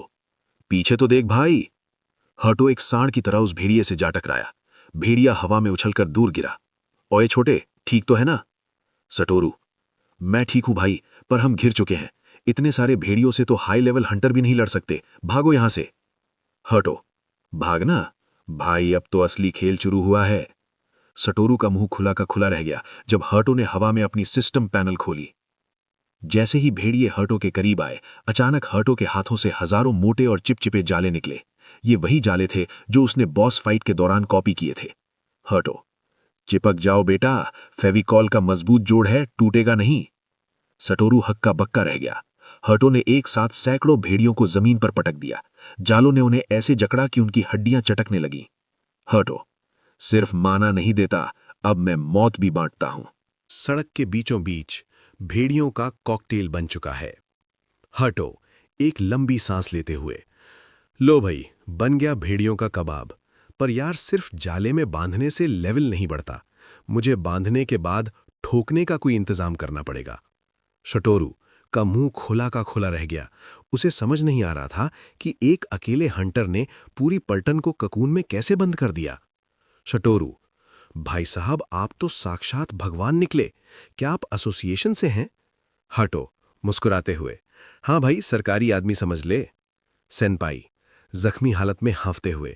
पीछे तो देख भाई। हटो एक सांड की तरह उस भेड़िए से जा टकराया। भेड़िया हवा में उछलकर दूर गिरा। ओए छोटे, ठीक तो है ना? सटोरू, मैं ठीक हूं भाई, पर हम घिर चुके हैं। इतने सारे भेड़ियों से तो हाई लेवल हंटर भी नहीं लड़ सकते। भागो यहां से। हटो, भागना? भाई, अब तो असली खेल शुरू हुआ है। सटोरू का मुंह खुला का खुला रह गया जब हर्टो ने हवा में अपनी सिस्टम पैनल खोली। जैसे ही भेड़िए हर्टो के करीब आए, अचानक हर्टो के हाथों से हजारों मोटे और चिपचिपे जाले निकले। ये वही जाले थे जो उसने बॉस फाइट के दौरान कॉपी किए थे। हर्टो, चिपक जाओ बेटा, फेविकॉल का मजबूत जोड़ है, टूटेगा नहीं। सटोरू हक्का बक्का रह गया। हर्टो ने एक साथ सैकड़ों भेड़ियों को जमीन पर पटक दिया। जालों ने उन्हें ऐसे जकड़ा कि उनकी हड्डियां चटकने लगीं। हर्टो, सिर्फ माना नहीं देता, अब मैं मौत भी बांटता हूं। सड़क के बीचों बीच भेड़ियों का कॉकटेल बन चुका है। हटो, एक लंबी सांस लेते हुए। लो भाई, बन गया भेड़ियों का कबाब। पर यार, सिर्फ जाले में बांधने से लेवल नहीं बढ़ता। मुझे बांधने के बाद ठोकने का कोई इंतजाम करना पड़ेगा। शटोरू का मुंह खुला का खुला रह गया। उसे समझ नहीं आ रहा था कि एक अकेले हंटर ने पूरी पलटन को ककून में कैसे बंद कर दिया। शटोरू, भाई साहब, आप तो साक्षात भगवान निकले। क्या आप एसोसिएशन से हैं? हटो, मुस्कुराते हुए। हाँ भाई, सरकारी आदमी समझ ले। सेनपाई, जख्मी हालत में हांफते हुए।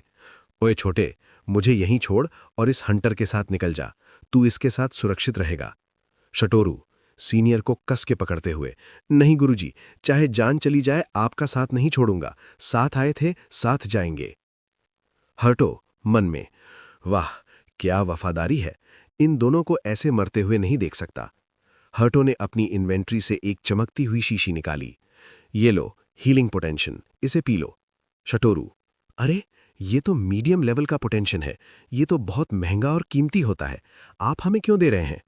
ओए छोटे, मुझे यहीं छोड़ और इस हंटर के साथ निकल जा। तू इसके साथ सुरक्षित रहेगा। शटोरू, सीनियर को कस के पकड़ते हुए। नहीं गुरुजी, चाहे जान चली जाए, आपका साथ नहीं छोड़ूंगा। साथ आए थे, साथ जाएंगे। हर्टो मन में, वाह क्या वफादारी है। इन दोनों को ऐसे मरते हुए नहीं देख सकता। हर्टो ने अपनी इन्वेंट्री से एक चमकती हुई शीशी निकाली। ये लो, हीलिंग पोटेंशन, इसे पी लो। शटोरू, अरे ये तो मीडियम लेवल का पोटेंशन है। ये तो बहुत महंगा और कीमती होता है। आप हमें क्यों दे रहे हैं?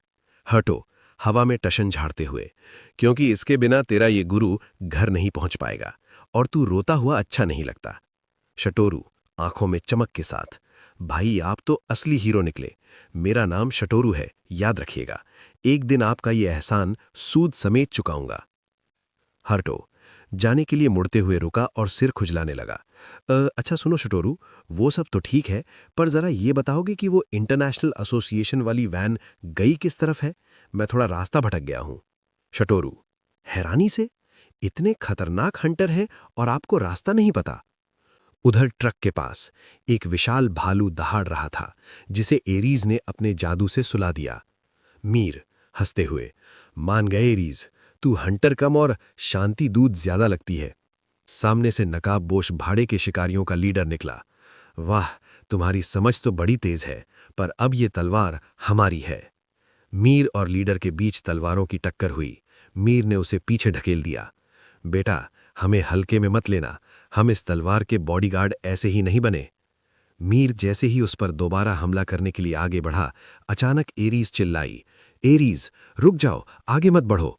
हर्टो हवा में टशन झाड़ते हुए, क्योंकि इसके बिना तेरा ये गुरु घर नहीं पहुंच पाएगा और तू रोता हुआ अच्छा नहीं लगता। शटोरू आंखों में चमक के साथ, भाई आप तो असली हीरो निकले। मेरा नाम शटोरू है, याद रखिएगा। एक दिन आपका ये एहसान सूद समेत चुकाऊंगा। हर्टो जाने के लिए मुड़ते हुए रुका और सिर खुजलाने लगा। अच्छा सुनो शटोरू, वो सब तो ठीक है, पर जरा ये बताओगे कि वो इंटरनेशनल एसोसिएशन वाली वैन गई किस तरफ है? मैं थोड़ा रास्ता भटक गया हूं। शटोरू हैरानी से, इतने खतरनाक हंटर हैं और आपको रास्ता नहीं पता? उधर ट्रक के पास एक विशाल भालू दहाड़ रहा था, जिसे एरीज ने अपने जादू से सुला दिया। मीर हंसते हुए, मान गए एरीज, तू हंटर कम और शांति दूत ज्यादा लगती है। सामने से नकाबपोश भाड़े के शिकारियों का लीडर निकला। वाह, तुम्हारी समझ तो बड़ी तेज है, पर अब ये तलवार हमारी है। मीर और लीडर के बीच तलवारों की टक्कर हुई। मीर ने उसे पीछे ढकेल दिया। बेटा, हमें हल्के में मत लेना, हम इस तलवार के बॉडीगार्ड ऐसे ही नहीं बने। मीर जैसे ही उस पर दोबारा हमला करने के लिए आगे बढ़ा, अचानक एरीज चिल्लाई, एरीज रुक जाओ, आगे मत बढ़ो।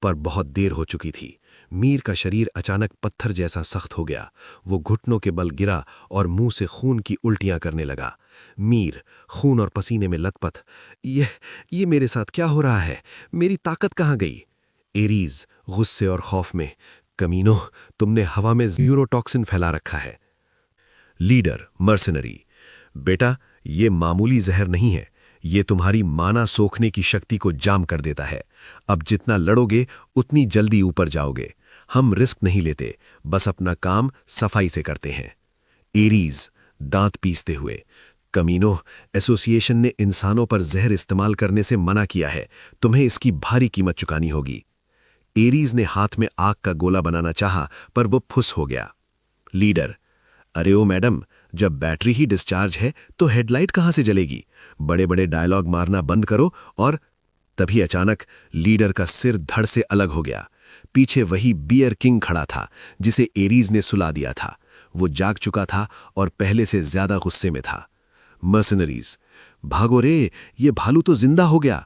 पर बहुत देर हो चुकी थी। मीर का शरीर अचानक पत्थर जैसा सख्त हो गया। वो घुटनों के बल गिरा और मुंह से खून की उल्टियां करने लगा। मीर खून और पसीने में लथपथ, ये मेरे साथ क्या हो रहा है? मेरी ताकत कहाँ गई? एरीज गुस्से और खौफ में, कमीनो, तुमने हवा में यूरोटॉक्सिन फैला रखा है। लीडर मर्सनरी, बेटा, ये मामूली जहर नहीं है, ये तुम्हारी माना सोखने की शक्ति को जाम कर देता है। अब जितना लड़ोगे उतनी जल्दी ऊपर जाओगे। हम रिस्क नहीं लेते, बस अपना काम सफाई से करते हैं। एरीज दांत पीसते हुए, कमीनो, एसोसिएशन ने इंसानों पर जहर इस्तेमाल करने से मना किया है, तुम्हें इसकी भारी कीमत चुकानी होगी। एरीज ने हाथ में आग का गोला बनाना चाहा, पर वो फुस हो गया। लीडर, अरे ओ मैडम, जब बैटरी ही डिस्चार्ज है तो हेडलाइट कहां से जलेगी? बड़े बड़े डायलॉग मारना बंद करो। और तभी अचानक लीडर का सिर धड़ से अलग हो गया। पीछे वही बियर किंग खड़ा था जिसे एरीज ने सुला दिया था। वो जाग चुका था और पहले से ज्यादा गुस्से में था। मर्सनरीज, भागो रे, ये भालू तो जिंदा हो गया।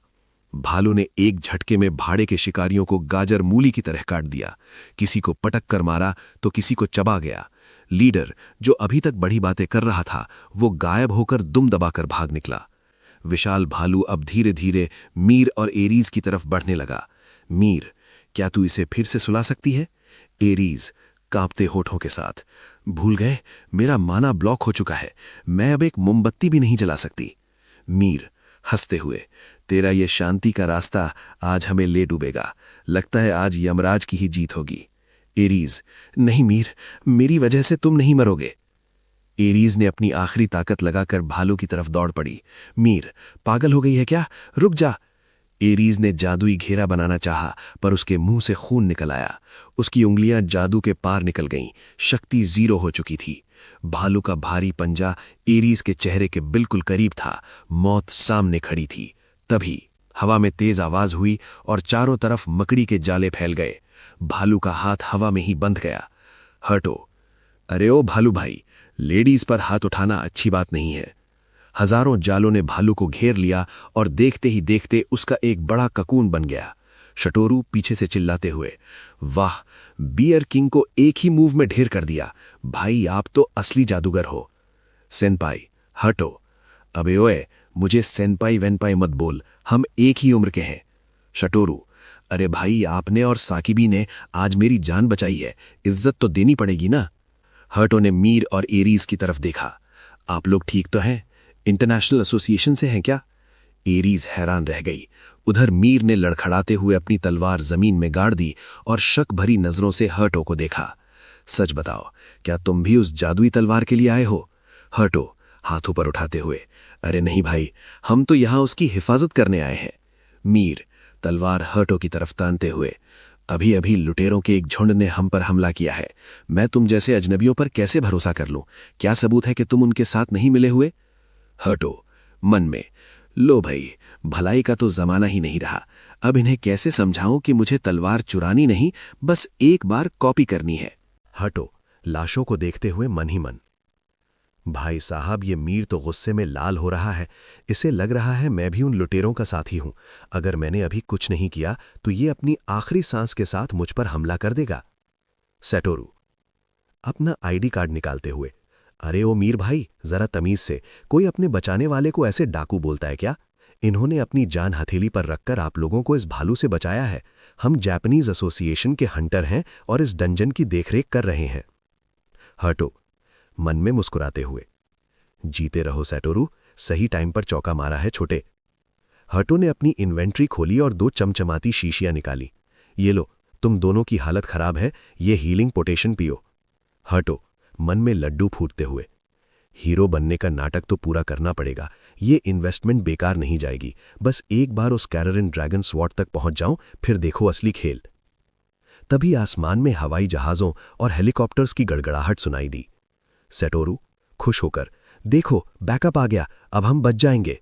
भालू ने एक झटके में भाड़े के शिकारियों को गाजर मूली की तरह काट दिया। किसी को पटक कर मारा तो किसी को चबा गया। लीडर, जो अभी तक बड़ी बातें कर रहा था, वो गायब होकर दुम दबाकर भाग निकला। विशाल भालू अब धीरे धीरे मीर और एरीज की तरफ बढ़ने लगा। मीर, क्या तू इसे फिर से सुला सकती है? एरीज कांपते होठों के साथ, भूल गए, मेरा माना ब्लॉक हो चुका है, मैं अब एक मोमबत्ती भी नहीं जला सकती। मीर हंसते हुए, तेरा ये शांति का रास्ता आज हमें ले डूबेगा, लगता है आज यमराज की ही जीत होगी। एरीज, नहीं मीर, मेरी वजह से तुम नहीं मरोगे। एरीज ने अपनी आखिरी ताकत लगाकर भालू की तरफ दौड़ पड़ी। मीर, पागल हो गई है क्या? रुक जा। एरीज ने जादुई घेरा बनाना चाहा, पर उसके मुंह से खून निकल आया। उसकी उंगलियां जादू के पार निकल गईं, शक्ति 0 हो चुकी थी। भालू का भारी पंजा एरीज के चेहरे के बिल्कुल करीब था। मौत सामने खड़ी थी। तभी हवा में तेज आवाज हुई और चारों तरफ मकड़ी के जाले फैल गए। भालू का हाथ हवा में ही बंध गया। हटो। अरे ओ भालू भाई, लेडीज पर हाथ उठाना अच्छी बात नहीं है। हजारों जालों ने भालू को घेर लिया और देखते ही देखते उसका एक बड़ा ककून बन गया। शटोरू पीछे से चिल्लाते हुए, वाह, बियर किंग को एक ही मूव में ढेर कर दिया। भाई, आप तो असली जादूगर हो। सेनपाई, हटो। अबे ओए, मुझे सेनपाई वेनपाई मत बोल, हम एक ही उम्र के हैं। शटोरू, अरे भाई, आपने और साकिबी ने आज मेरी जान बचाई है, इज्जत तो देनी पड़ेगी ना। हर्टो ने मीर और एरीज की तरफ देखा। आप लोग ठीक तो हैं? इंटरनेशनल एसोसिएशन से हैं क्या? एरीज हैरान रह गई। उधर मीर ने लड़खड़ाते हुए अपनी तलवार जमीन में गाड़ दी और शक भरी नजरों से हर्टो को देखा। सच बताओ, क्या तुम भी उस जादुई तलवार के लिए आए हो? हर्टो हाथ ऊपर उठाते हुए, अरे नहीं भाई, हम तो यहां उसकी हिफाजत करने आए हैं। मीर तलवार हर्टो की तरफ तानते हुए, अभी अभी लुटेरों के एक झुंड ने हम पर हमला किया है। मैं तुम जैसे अजनबियों पर कैसे भरोसा कर लूं? क्या सबूत है कि तुम उनके साथ नहीं मिले हुए? हर्टो मन में, लो भाई, भलाई का तो जमाना ही नहीं रहा। अब इन्हें कैसे समझाऊं कि मुझे तलवार चुरानी नहीं, बस एक बार कॉपी करनी है। हटो लाशों को देखते हुए मन ही मन, भाई साहब, ये मीर तो गुस्से में लाल हो रहा है। इसे लग रहा है मैं भी उन लुटेरों का साथी हूं। अगर मैंने अभी कुछ नहीं किया तो ये अपनी आखिरी सांस के साथ मुझ पर हमला कर देगा। सेटोरू अपना आईडी कार्ड निकालते हुए, अरे ओ मीर भाई, जरा तमीज से, कोई अपने बचाने वाले को ऐसे डाकू बोलता है क्या? इन्होंने अपनी जान हथेली पर रखकर आप लोगों को इस भालू से बचाया है। हम जापानीज एसोसिएशन के हंटर हैं और इस डंजन की देखरेख कर रहे हैं। हर्टो मन में मुस्कुराते हुए, जीते रहो सेटोरू, सही टाइम पर चौका मारा है छोटे। हर्टो ने अपनी इन्वेंट्री खोली और 2 चमचमाती शीशियां निकाली। ये लो, तुम दोनों की हालत खराब है, ये हीलिंग पोटेशन पियो। हर्टो मन में लड्डू फूटते हुए, हीरो बनने का नाटक तो पूरा करना पड़ेगा, ये इन्वेस्टमेंट बेकार नहीं जाएगी। बस एक बार उस कैररिन ड्रैगन स्वॉर्ड तक पहुंच जाऊं, फिर देखो असली खेल। तभी आसमान में हवाई जहाजों और हेलीकॉप्टर्स की गड़गड़ाहट सुनाई दी। सेटोरू खुश होकर, देखो बैकअप आ गया, अब हम बच जाएंगे।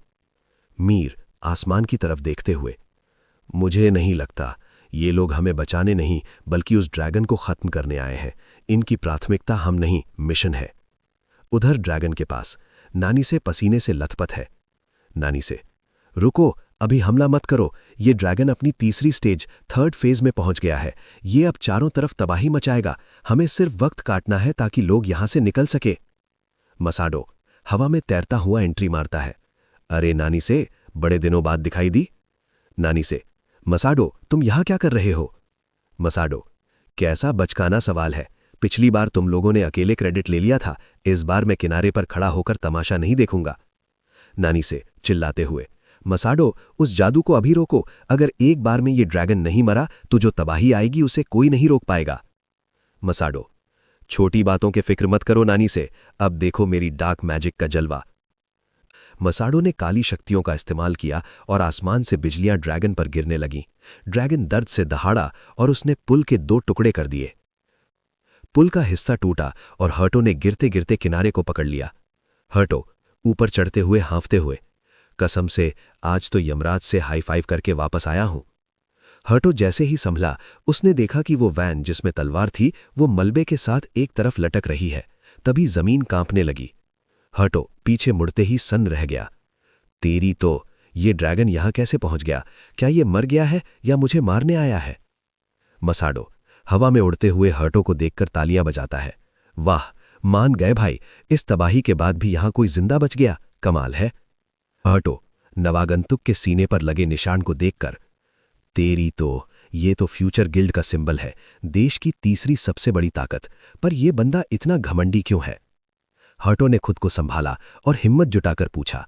मीर आसमान की तरफ देखते हुए, मुझे नहीं लगता ये लोग हमें बचाने नहीं बल्कि उस ड्रैगन को खत्म करने आए हैं। इनकी प्राथमिकता हम नहीं, मिशन है। उधर ड्रैगन के पास नानी से पसीने से लथपथ है। नानी से, रुको, अभी हमला मत करो, ये ड्रैगन अपनी तीसरी स्टेज, थर्ड फेज में पहुंच गया है। ये अब चारों तरफ तबाही मचाएगा, हमें सिर्फ वक्त काटना है ताकि लोग यहां से निकल सके। मसाडो हवा में तैरता हुआ एंट्री मारता है। अरे नानी से, बड़े दिनों बाद दिखाई दी। नानी से, मसाडो तुम यहां क्या कर रहे हो? मसाडो, कैसा बचकाना सवाल है, पिछली बार तुम लोगों ने अकेले क्रेडिट ले लिया था, इस बार मैं किनारे पर खड़ा होकर तमाशा नहीं देखूंगा। नानी से चिल्लाते हुए, मसाडो उस जादू को अभी रोको, अगर एक बार में ये ड्रैगन नहीं मरा तो जो तबाही आएगी उसे कोई नहीं रोक पाएगा। मसाडो, छोटी बातों के फिक्र मत करो नानी से, अब देखो मेरी डार्क मैजिक का जलवा। मसाडो ने काली शक्तियों का इस्तेमाल किया और आसमान से बिजलियां ड्रैगन पर गिरने लगीं। ड्रैगन दर्द से दहाड़ा और उसने पुल के 2 टुकड़े कर दिए। पुल का हिस्सा टूटा और हर्टो ने गिरते गिरते किनारे को पकड़ लिया। हर्टो ऊपर चढ़ते हुए हाँफते हुए, कसम से आज तो यमराज से हाई फाइव करके वापस आया हूं। हर्टो जैसे ही संभला उसने देखा कि वो वैन जिसमें तलवार थी वो मलबे के साथ एक तरफ लटक रही है। तभी जमीन कांपने लगी। हर्टो पीछे मुड़ते ही सन्न रह गया। तेरी तो, ये ड्रैगन यहां कैसे पहुंच गया? क्या ये मर गया है या मुझे मारने आया है? मसाडो हवा में उड़ते हुए हर्टो को देखकर तालियां बजाता है। वाह, मान गए भाई, इस तबाही के बाद भी यहां कोई जिंदा बच गया, कमाल है। हर्टो नवागंतुक के सीने पर लगे निशान को देखकर, तेरी तो, ये तो फ्यूचर गिल्ड का सिंबल है, देश की तीसरी सबसे बड़ी ताकत, पर यह बंदा इतना घमंडी क्यों है? हर्टो ने खुद को संभाला और हिम्मत जुटाकर पूछा,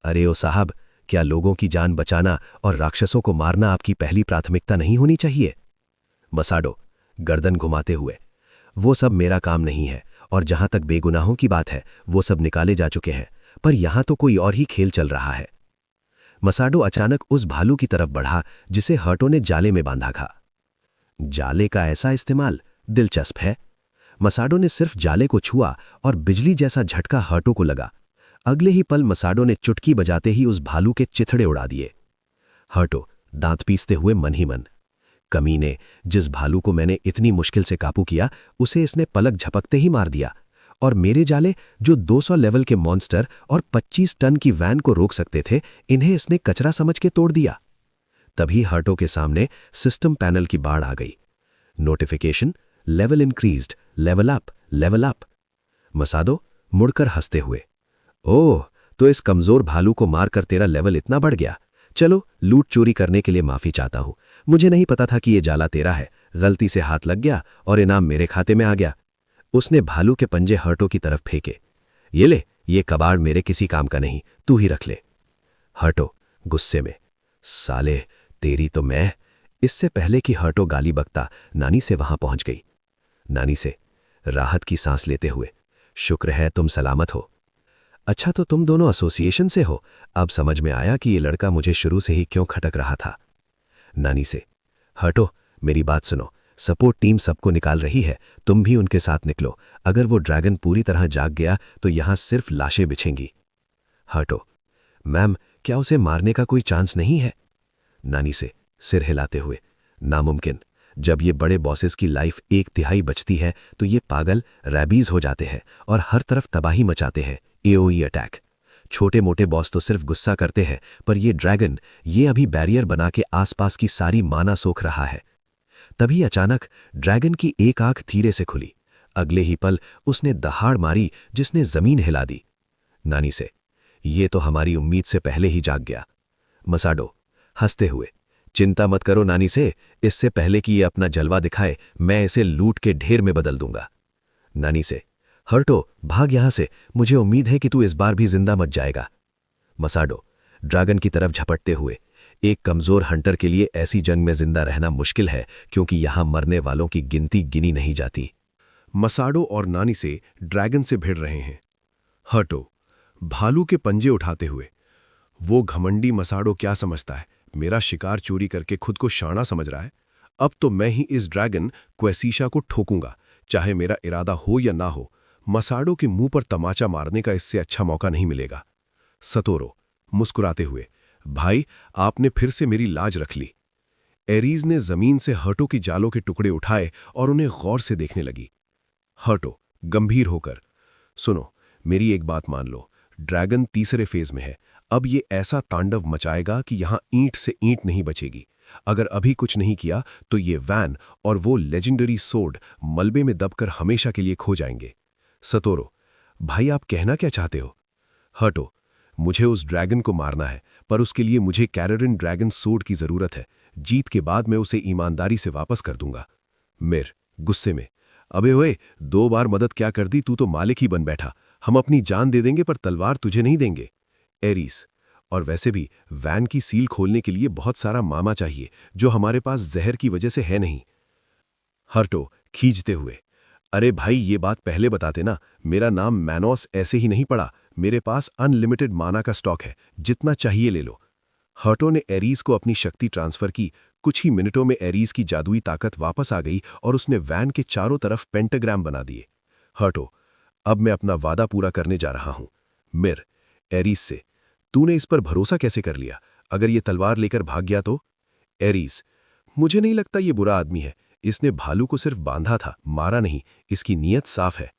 अरे ओ साहब, क्या लोगों की जान बचाना और राक्षसों को मारना आपकी पहली प्राथमिकता नहीं होनी चाहिए? मसाडो गर्दन घुमाते हुए, वो सब मेरा काम नहीं है, और जहां तक बेगुनाहों की बात है वो सब निकाले जा चुके हैं, पर यहां तो कोई और ही खेल चल रहा है। मसाडो अचानक उस भालू की तरफ बढ़ा जिसे हर्टो ने जाले में बांधा था। जाले का ऐसा इस्तेमाल दिलचस्प है। मसाडो ने सिर्फ जाले को छुआ और बिजली जैसा झटका हर्टो को लगा। अगले ही पल मसाडो ने चुटकी बजाते ही उस भालू के चिथड़े उड़ा दिए। हर्टो दांत पीसते हुए मन ही मन, कमीने, जिस भालू को मैंने इतनी मुश्किल से काबू किया उसे इसने पलक झपकते ही मार दिया, और मेरे जाले जो 200 लेवल के मॉन्स्टर और 25 टन की वैन को रोक सकते थे, इन्हें इसने कचरा समझ के तोड़ दिया। तभी हर्टो के सामने सिस्टम पैनल की बाढ़ आ गई। Notification, level increased, level up, level up. मसाडो मुड़कर हंसते हुए, ओह, तो इस कमजोर भालू को मारकर तेरा लेवल इतना बढ़ गया। चलो, लूट चोरी करने के लिए माफी चाहता हूं, मुझे नहीं पता था कि ये जाला तेरा है, गलती से हाथ लग गया और इनाम मेरे खाते में आ गया। उसने भालू के पंजे हर्टो की तरफ फेंके। ये ले, ये कबाड़ मेरे किसी काम का नहीं, तू ही रख ले। हर्टो गुस्से में, साले, तेरी तो मैं। इससे पहले कि हर्टो गाली बकता, नानी से वहां पहुंच गई। नानी से राहत की सांस लेते हुए, शुक्र है तुम सलामत हो। अच्छा, तो तुम दोनों एसोसिएशन से हो, अब समझ में आया कि ये लड़का मुझे शुरू से ही क्यों खटक रहा था। नानी से, हर्टो मेरी बात सुनो, सपोर्ट टीम सबको निकाल रही है, तुम भी उनके साथ निकलो, अगर वो ड्रैगन पूरी तरह जाग गया तो यहां सिर्फ लाशें बिछेंगी। हर्टो, मैम, क्या उसे मारने का कोई चांस नहीं है? नानी से सिर हिलाते हुए, नामुमकिन, जब ये बड़े बॉसेस की लाइफ 1/3 बचती है तो ये पागल रैबीज हो जाते हैं और हर तरफ तबाही मचाते हैं। AOE attack. छोटे मोटे बॉस तो सिर्फ गुस्सा करते हैं, पर ये ड्रैगन, ये अभी बैरियर बना के आसपास की सारी माना सोख रहा है। तभी अचानक ड्रैगन की एक आंख धीरे से खुली। अगले ही पल उसने दहाड़ मारी जिसने जमीन हिला दी। नानी से, ये तो हमारी उम्मीद से पहले ही जाग गया। मसाडो हंसते हुए, चिंता मत करो नानी से, इससे पहले कि ये अपना जलवा दिखाए मैं इसे लूट के ढेर में बदल दूंगा। नानी से, हर्टो भाग यहां से, मुझे उम्मीद है कि तू इस बार भी जिंदा मत जाएगा। मसाडो ड्रैगन की तरफ झपटते हुए, एक कमजोर हंटर के लिए ऐसी जंग में जिंदा रहना मुश्किल है क्योंकि यहां मरने वालों की गिनती गिनी नहीं जाती। मसाडो और नानी से ड्रैगन से भिड़ रहे हैं। हर्टो भालू के पंजे उठाते हुए, वो घमंडी मसाडो क्या समझता है, मेरा शिकार चोरी करके खुद को शाना समझ रहा है। अब तो मैं ही इस ड्रैगन क्वेसीशा को ठोकूंगा, चाहे मेरा इरादा हो या ना हो। मसाडो के मुंह पर तमाचा मारने का इससे अच्छा मौका नहीं मिलेगा। सतोरो मुस्कुराते हुए, भाई आपने फिर से मेरी लाज रख ली। एरीज ने जमीन से हर्टो की जालों के टुकड़े उठाए और उन्हें गौर से देखने लगी। हर्टो गंभीर होकर, सुनो, मेरी एक बात मान लो, ड्रैगन तीसरे फेज में है। अब ये ऐसा तांडव मचाएगा कि यहां ईंट से ईंट नहीं बचेगी। अगर अभी कुछ नहीं किया तो ये वैन और वो लेजेंडरी सोर्ड मलबे में दबकर हमेशा के लिए खो जाएंगे। सतोरो, भाई आप कहना क्या चाहते हो? हर्टो, मुझे उस ड्रैगन को मारना है, पर उसके लिए मुझे कैरेरिन ड्रैगन सोर्ड की जरूरत है। जीत के बाद मैं उसे ईमानदारी से वापस कर दूंगा। मिर गुस्से में, अबे ओए, 2 बार मदद क्या कर दी, तू तो मालिक ही बन बैठा। हम अपनी जान दे देंगे पर तलवार तुझे नहीं देंगे। एरीस, और वैसे भी वैन की सील खोलने के लिए बहुत सारा मामा चाहिए, जो हमारे पास जहर की वजह से है नहीं। हर्टो खींचते हुए, अरे भाई ये बात पहले बताते ना, मेरा नाम मैनोस ऐसे ही नहीं पड़ा, मेरे पास अनलिमिटेड माना का स्टॉक है, जितना चाहिए ले लो। हर्टो ने एरीज को अपनी शक्ति ट्रांसफर की। कुछ ही मिनटों में एरीज की जादुई ताकत वापस आ गई और उसने वैन के चारों तरफ पेंटाग्राम बना दिए। हर्टो, अब मैं अपना वादा पूरा करने जा रहा हूं। मिर एरीज से, तूने इस पर भरोसा कैसे कर लिया? अगर ये तलवार लेकर भाग गया तो? एरीज, मुझे नहीं लगता ये बुरा आदमी है। इसने भालू को सिर्फ बांधा था, मारा नहीं। इसकी नीयत साफ है।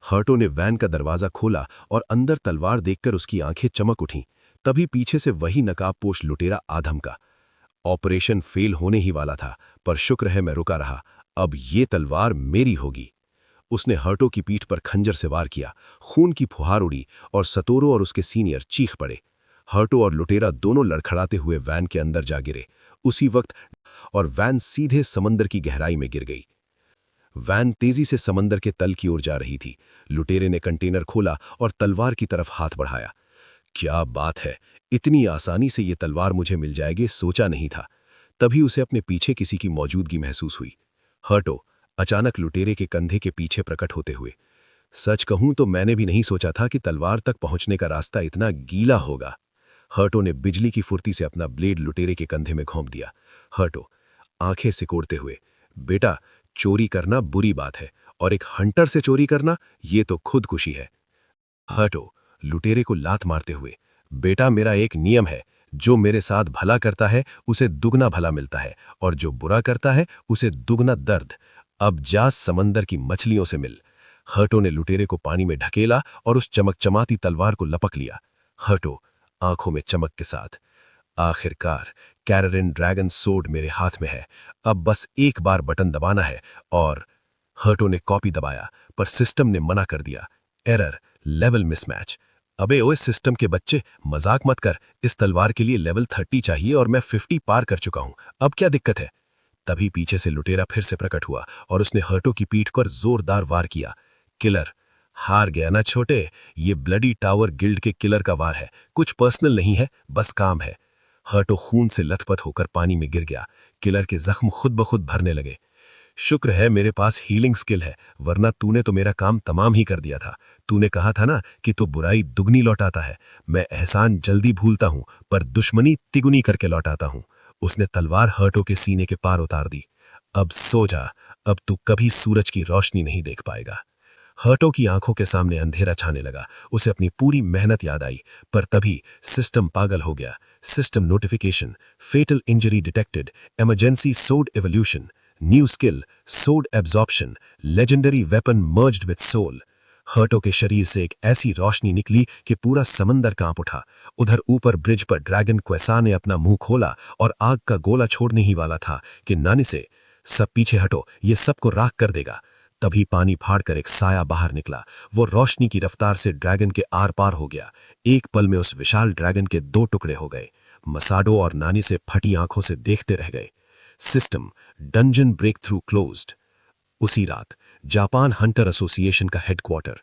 हर्टो ने वैन का दरवाजा खोला और अंदर तलवार देखकर उसकी आंखें चमक उठीं। तभी पीछे से वही नकाबपोश लुटेरा आधम का। ऑपरेशन फेल होने ही वाला था, पर शुक्र है मैं रुका रहा। अब ये तलवार मेरी होगी। उसने हर्टो की पीठ पर खंजर से वार किया। खून की फुहार उड़ी और सतोरो और उसके सीनियर चीख पड़े। हर्टो और लुटेरा दोनों लड़खड़ाते हुए वैन के अंदर जा गिरे। उसी वक्त और वैन सीधे समंदर की गहराई में गिर गई। वैन तेजी से समंदर के तल की ओर जा रही थी। लुटेरे ने कंटेनर खोला और तलवार की तरफ हाथ बढ़ाया। क्या बात है, इतनी आसानी से ये तलवार मुझे मिल जाएगी सोचा नहीं था। तभी उसे अपने पीछे किसी की मौजूदगी महसूस हुई। हर्टो अचानक लुटेरे के कंधे के पीछे प्रकट होते हुए, सच कहूं तो मैंने भी नहीं सोचा था कि तलवार तक पहुंचने का रास्ता इतना गीला होगा। हर्टो ने बिजली की फुर्ती से अपना ब्लेड लुटेरे के कंधे में घोंप दिया। हर्टो आंखें सिकोड़ते हुए, बेटा, चोरी करना बुरी बात है और एक हंटर से चोरी करना ये तो खुदकुशी है। हर्टो लुटेरे को लात मारते हुए, बेटा, मेरा एक नियम है, जो मेरे साथ भला करता है उसे दुगना भला मिलता है और जो बुरा करता है उसे दुगना दर्द। अब जा समंदर की मछलियों से मिल। हर्टो ने लुटेरे को पानी में ढकेला और उस चमकचमाती तलवार को लपक लिया। हर्टो आंखों में चमक के साथ, आखिरकार कैरेरिन ड्रैगन सोर्ड मेरे हाथ में है। अब बस एक बार बटन दबाना है और हर्टो ने कॉपी दबाया, पर सिस्टम ने मना कर दिया। Error, level mismatch. अबे ओए सिस्टम के बच्चे, मजाक मत कर। इस तलवार के लिए लेवल 30 चाहिए और मैं 50 पार कर चुका हूं। अब क्या दिक्कत है? तभी पीछे से लुटेरा फिर से प्रकट हुआ और उसने हर्टो की पीठ पर जोरदार वार किया। किलर, हार गया ना छोटे, ये ब्लडी टावर गिल्ड के किलर का वार है, कुछ पर्सनल नहीं है, बस काम है। हर्टो खून से लथपथ होकर पानी में गिर गया। किलर के जख्म खुद ब खुद भरने लगे। शुक्र है मेरे पास हीलिंग स्किल है, वरना तूने तो मेरा काम तमाम ही कर दिया था। तूने कहा था ना कि तू बुराई दुगनी लौटाता है। मैं एहसान जल्दी भूलता हूं, पर दुश्मनी तिगुनी करके लौटाता हूं। उसने तलवार हर्टो के सीने के पार उतार दी। अब सो जा, अब तू कभी सूरज की रोशनी नहीं देख पाएगा। हर्टो की आंखों के सामने अंधेरा छाने लगा। उसे अपनी पूरी मेहनत याद आई, पर तभी सिस्टम पागल हो गया। System notification, fatal injury detected, emergency sword evolution, new skill, sword absorption, legendary weapon merged with soul. हर्टो के शरीर से एक ऐसी रोशनी निकली कि पूरा समंदर कांप उठा। उधर ऊपर ब्रिज पर ड्रैगन क्वेसा ने अपना मुंह खोला और आग का गोला छोड़ने ही वाला था कि नानी से, सब पीछे हटो, ये सबको राख कर देगा। तभी पानी फाड़कर एक साया बाहर निकला। वो रोशनी की रफ्तार से ड्रैगन के आर पार हो गया। एक पल में उस विशाल ड्रैगन के 2 टुकड़े हो गए। मसाडो और नानी से फटी आंखों से देखते रह गए। System dungeon break through closed. उसी रात जापान हंटर एसोसिएशन का headquarter.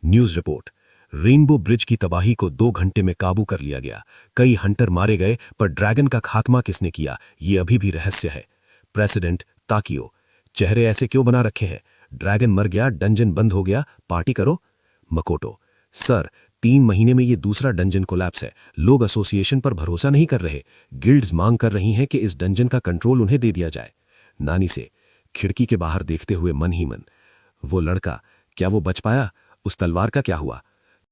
News report, rainbow bridge की तबाही को 2 घंटे में काबू कर लिया गया। कई हंटर मारे गए, पर ड्रैगन का खात्मा किसने किया ये अभी भी रहस्य है। प्रेसिडेंट ताकियो, चेहरे ऐसे क्यों बना रखे हैं? ड्रैगन मर गया, डंजन बंद हो गया, पार्टी करो। मकोटो, सर 3 महीने में ये दूसरा डंजन कोलैप्स है। लोग एसोसिएशन पर भरोसा नहीं कर रहे। गिल्ड्स मांग कर रही हैं कि इस डंजन का कंट्रोल उन्हें दे दिया जाए। नानी से, खिड़की के बाहर देखते हुए मन ही मन, वो लड़का, क्या वो बच पाया? उस तलवार का क्या हुआ?